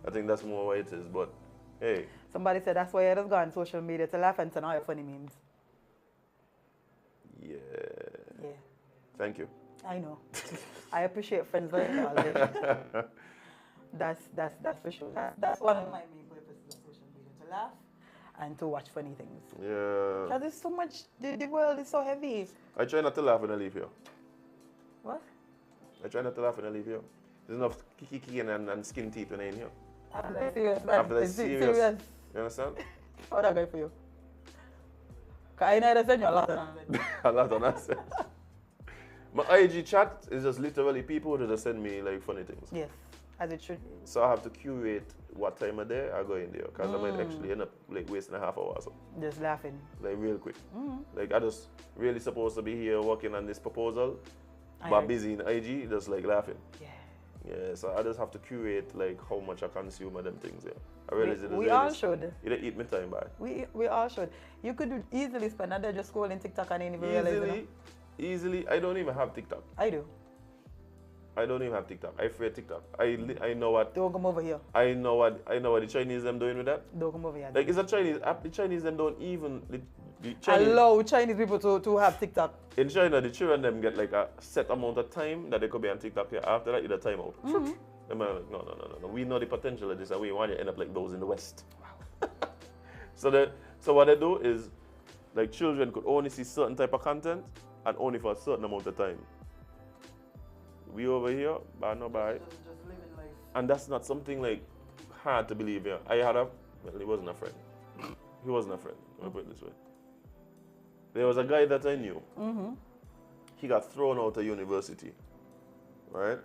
I think that's more what it is, but hey. Somebody said that's why you just go on social media to laugh and turn all your funny memes. Yeah. Yeah. Thank you. I know. I appreciate friends like that. That's for sure. That's one of my main purposes of social media, to laugh and to watch funny things. Yeah. Because there's so much, the world is so heavy. I try not to laugh when I leave here. What? I try not to laugh when I leave here. There's enough kiki and skin teeth when I'm in here. After that serious, man. After that serious. You understand? How that going for you? Because I know that send you a lot of nonsense. A lot of nonsense. My IG chat is just literally people who just send me like funny things. Yes, as it should be. So I have to curate what time of day I go in there because I might actually end up like wasting a half hour or so. Just laughing. Like real quick. Like I just really supposed to be here working on this proposal, but busy in IG, just like laughing. Yeah. Yeah, so I just have to curate like how much I consume of them things. Yeah, I realize we all should. You don't eat me time by. We all should. You could easily spend a day just scrolling TikTok and ain't even realize it. Easily. I don't even have TikTok. I do. I don't even have TikTok. I fear TikTok. I know what. Don't come over here. I know what the Chinese them doing with that. Don't come over here. Like it's a Chinese app. The Chinese them don't even allow Chinese people to have TikTok. In China, the children them get like a set amount of time that they could be on TikTok here. After that, it's a timeout. Them are like, no. We know the potential of this, and we want you to end up like those in the West. Wow. So what they do is, like children could only see certain type of content and only for a certain amount of time. We over here, but no bye. Just living life. And that's not something like hard to believe. Yeah, I had well, he wasn't a friend. He wasn't a friend. I'll put it this way. There was a guy that I knew. He got thrown out of university. Right?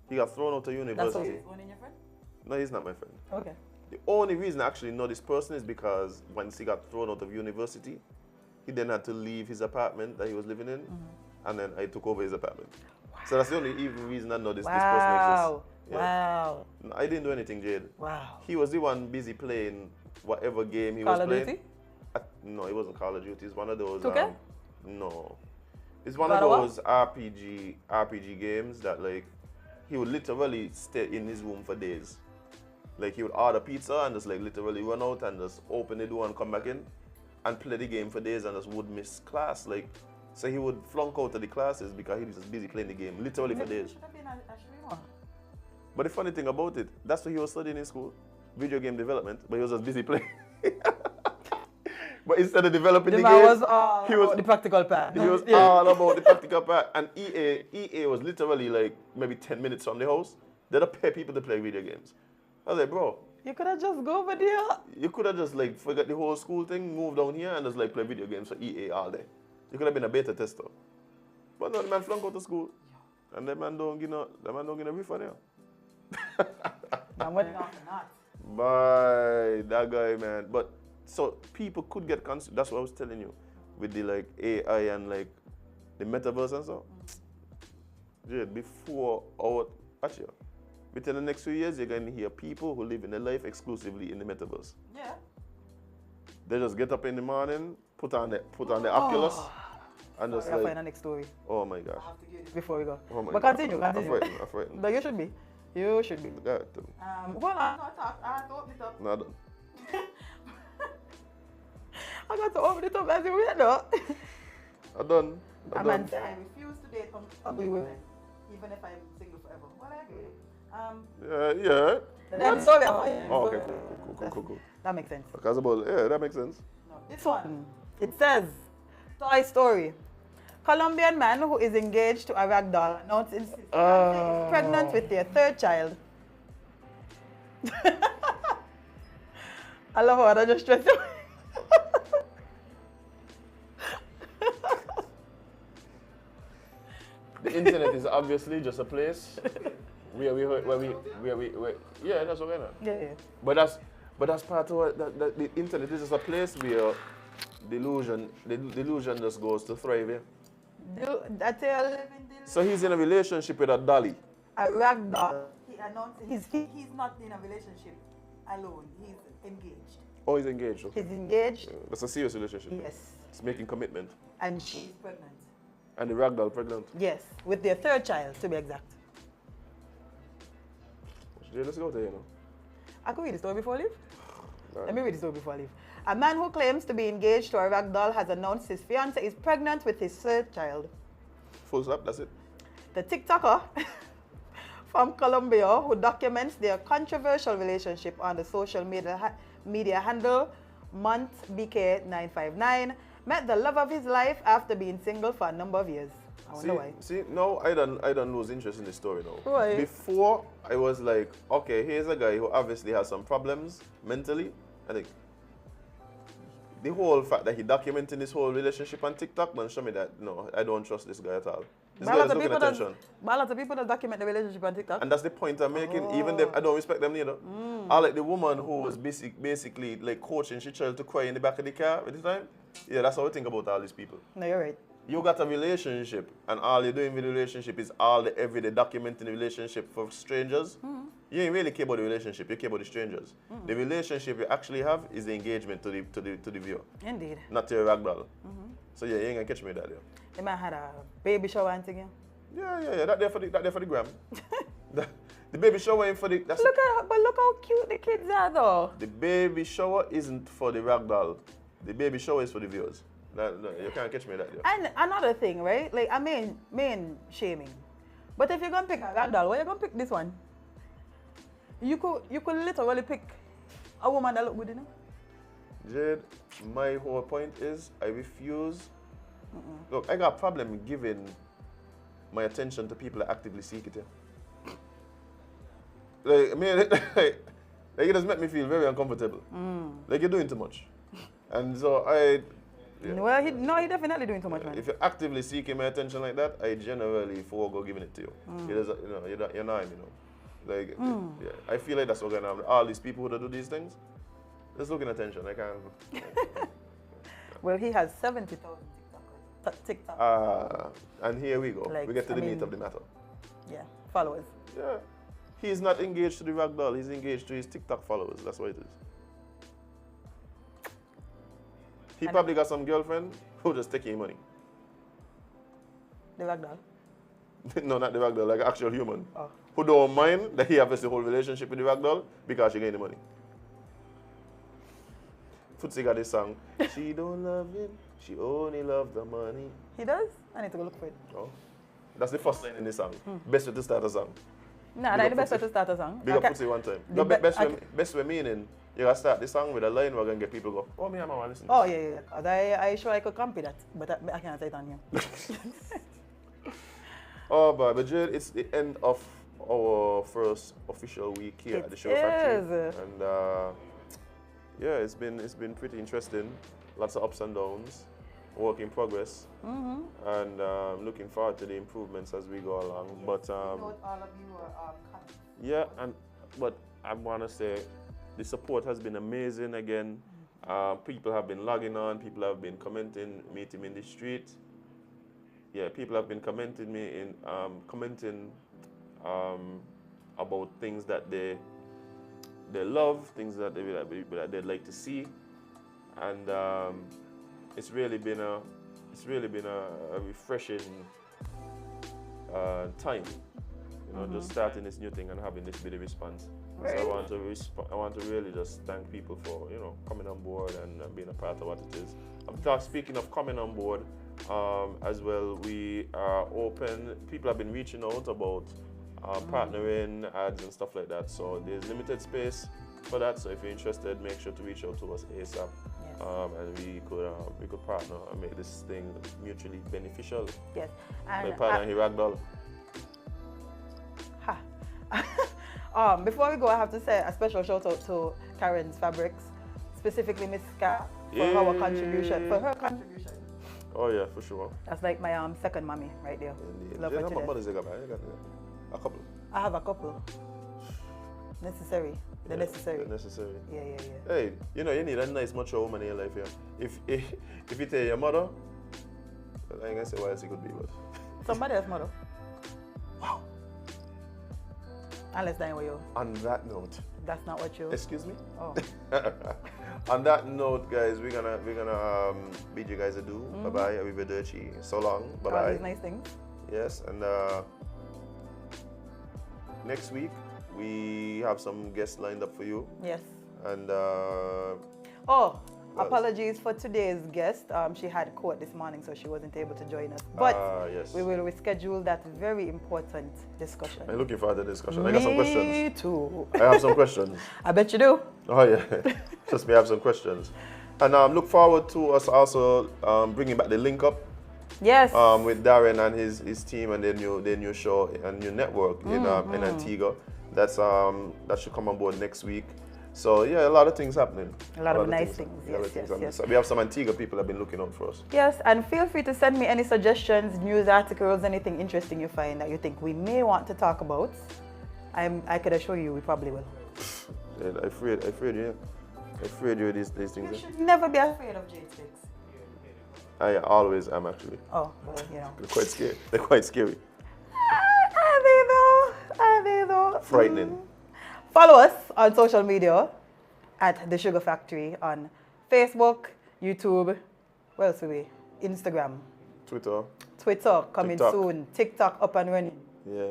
He got thrown out of university. That's one in your friend? No, he's not my friend. Okay. The only reason I actually know this person is because once he got thrown out of university, he then had to leave his apartment that he was living in, and then I took over his apartment. Wow. So that's the only even reason I know this person exists. Yeah. Wow. I didn't do anything, Jade. Wow. He was the one busy playing whatever game he Call was of playing. Duty? No, it wasn't Call of Duty. It's one of those. Okay. No. It's one of those RPG games that like he would literally stay in his room for days. Like he would order pizza and just like literally run out and just open the door and come back in and play the game for days and just would miss class. Like, so he would flunk out of the classes because he was just busy playing the game, literally for days. But the funny thing about it, that's what he was studying in school, video game development, but he was just busy playing. But instead of developing the game, he was the practical part. He was all about the practical part. And EA was literally like maybe 10 minutes from the house. They don't pay people to play video games. I was like, bro. You could have just go over there. You could have just like forgot the whole school thing, moved down here and just like play video games for EA all day. You could have been a beta tester. But no, the man flunk out of school. And the man don't get a refund here. I'm waiting on that. Bye, that guy, man. But so people could get that's what I was telling you with the like AI and like the metaverse and so. Yeah, before watch you. Within the next few years, you're going to hear people who live in their life exclusively in the metaverse. Yeah. They just get up in the morning, put on the Oculus, and just like. I'll find the next story. Oh my gosh. I have to get it before we go. Oh my but God. continue. I'm frightened. But you should be. You should be. Yeah, well, I have to open it up. No, I don't. I got to open it up as you read though. I'm done. I refuse to date ugly women, even if I'm single forever. Well, I agree. Yeah. I'm sorry. Oh, okay, cool. That makes sense. Yeah, that makes sense. No, this one, it says, Toy Story. Colombian man who is engaged to a rag doll announced is pregnant with their third child. I love how I just stress you. The internet is obviously just a place where yeah, that's what I know. Yeah. But that's part of what the internet is just a place where delusion just goes to thrive. Yeah? So he's in a relationship with a dolly. A rag doll. He announced he's not in a relationship alone. He's engaged. Oh, he's engaged. Okay. He's engaged. Yeah, that's a serious relationship. Yes. It's making commitment. And she's pregnant. And the rag doll pregnant. Yes, with their third child, to be exact. Yeah, let's go there, you know. I could read the story before I leave. Right. Let me read the story before I leave. A man who claims to be engaged to a rag doll has announced his fiancée is pregnant with his third child. Full stop, that's it. The TikToker from Colombia, who documents their controversial relationship on the social media handle MontBK959, met the love of his life after being single for a number of years. I wonder why. See, no, I don't lose interest in this story now. Why? Before, I was like, okay, here's a guy who obviously has some problems mentally. I think the whole fact that he documenting this whole relationship on TikTok don't show me that, no, I don't trust this guy at all. This guy is looking at attention. But a lot of people that document the relationship on TikTok. And that's the point I'm making. Even them, I don't respect them neither. I like the woman who was basically like coaching she child to cry in the back of the car at the time. Yeah, that's how I think about all these people. No, you're right. You got a relationship, and all you're doing with the relationship is all the everyday documenting the relationship for strangers. You ain't really care about the relationship, you care about the strangers. The relationship you actually have is the engagement to the viewer. Indeed. Not to a rag doll. So yeah, you ain't gonna catch me with that. They might have a baby shower and thing. Yeah. That there for the gram. The baby shower ain't for the. But look how cute the kids are though. The baby shower isn't for the rag doll. The baby shower is for the viewers. No, you can't catch me with that. And another thing, right? Like I mean shaming. But if you're gonna pick a rag doll, why you gonna pick this one? You could literally pick a woman that look good, you know? Jade, my whole point is I refuse. Look, I got a problem giving my attention to people that actively seek it. Yeah. Like, I mean, like, it just make me feel very uncomfortable. Like you're doing too much. And so yeah. Well, he definitely doing too much, man. If you're actively seeking my attention like that, I generally forego giving it to you. You're not, you know. Like, yeah, I feel like that's what's going on. All these people who do these things, just looking attention. I can't. Well, he has 70,000 TikTok. And here we go. Like, we get to the meat of the matter. Yeah, followers. Yeah. He's not engaged to the rag doll. He's engaged to his TikTok followers. That's what it is. He probably got some girlfriend who just taking money. The rag doll? No, not the rag doll, like an actual human. Oh. Who don't mind that he has the whole relationship with the rag doll because she getting the money. Footsie got this song. She don't love him, she only love the money. He does? I need to go look for it. Oh. That's the first line in this song. Best way to start a song. Nah, that's the best way to start a song. Big up Footsie one time. No, best way meaning, you gotta start the song with a line we're gonna get people go, oh, me and mama listen. Oh, yeah. Cause I sure I could copy that, but I can't say it on here. Oh, but Jade, it's the end of our first official week here at the Show Factory. And yeah, it's been pretty interesting. Lots of ups and downs, work in progress, and looking forward to the improvements as we go along. Yes, but all of you are yeah, but I want to say the support has been amazing again. People have been logging on, people have been commenting, meeting me in the street. Yeah, people have been commenting about things that they love, things that they'd like to see, and it's really been a refreshing time, you know, just starting this new thing and having this bit of response. So I want to really just thank people for, you know, coming on board and being a part of what it is. Speaking of coming on board, as well, we are open. People have been reaching out about partnering, ads and stuff like that. So there's limited space for that. So if you're interested, make sure to reach out to us ASAP. Yes. And we could partner and make this thing mutually beneficial. Yes. And my partner, he ragdoll. Before we go, I have to say a special shout out to Karen's Fabrics. specifically Miss Ka, for her contribution. Oh yeah, for sure. That's like my second mommy right there. Indeed. Love You her know to what death. mothers you got, man? You got a couple. I have a couple. Necessary. The necessary. The necessary. Yeah. Hey, you know, you need a nice mature woman in your life, yeah. If you tell your mother, I ain't gonna say what else it could be, but Somebody else mother. wow. Unless dying with you. On that note, That's not what you. excuse me. Oh. On that note, guys, we're gonna bid you guys adieu. Bye bye. Arrivederci. So long. Bye All bye. these nice things. Yes, and next week we have some guests lined up for you. Yes. And Oh, Well, apologies for today's guest. She had court this morning, so she wasn't able to join us. But yes. we will reschedule that very important discussion. I'm looking forward to the discussion. I got some questions. Me too. I have some questions. I bet you do. Oh yeah, trust me, I have some questions. And look forward to us also bringing back the link up Yes. with Darren and his team and their new show and new network in Antigua. That should come on board next week. So yeah, a lot of things happening. A lot of nice things. Yes. So we have some Antigua people that have been looking out for us. Yes, and feel free to send me any suggestions, news articles, anything interesting you find that you think we may want to talk about. I could assure you we probably will. Yeah, I'm afraid you of these things. You should never be afraid of Jade sticks. I always am actually. Oh, well, you know. They're quite scary. They're quite scary. Are they though? Are they though? Frightening. Follow us on social media at The Sugar Factory on Facebook, YouTube, where else are we? Instagram, Twitter, coming TikTok. soon, TikTok up and running. Yeah.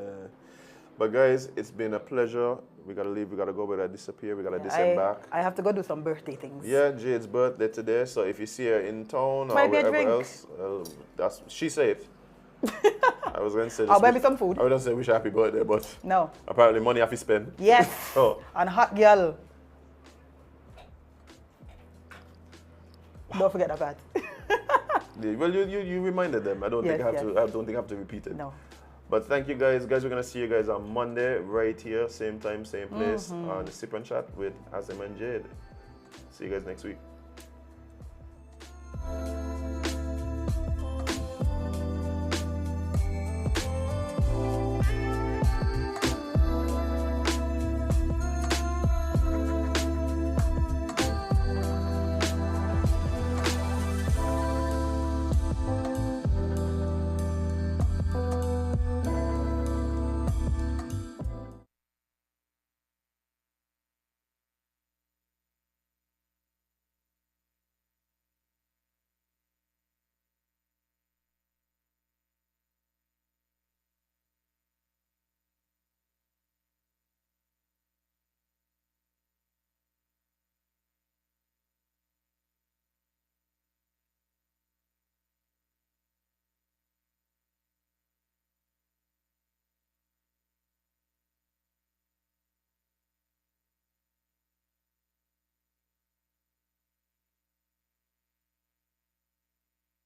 But guys, it's been a pleasure. We gotta leave, we gotta go, we gotta disappear, we gotta disembark. I have to go do some birthday things. Yeah, Jade's birthday today, so if you see her in town or Might be a wherever drink. else, she said. I was gonna say I'll buy me some food. I wouldn't say wish her happy birthday, but No. apparently money have to spend. Yes. Oh. And hot girl. Don't forget that part. Yeah, well, you reminded them. I don't think I have to repeat it. No. But thank you guys. Guys, we're gonna see you guys on Monday, right here, same time, same place, on the SipNchat with Azem and Jade. See you guys next week.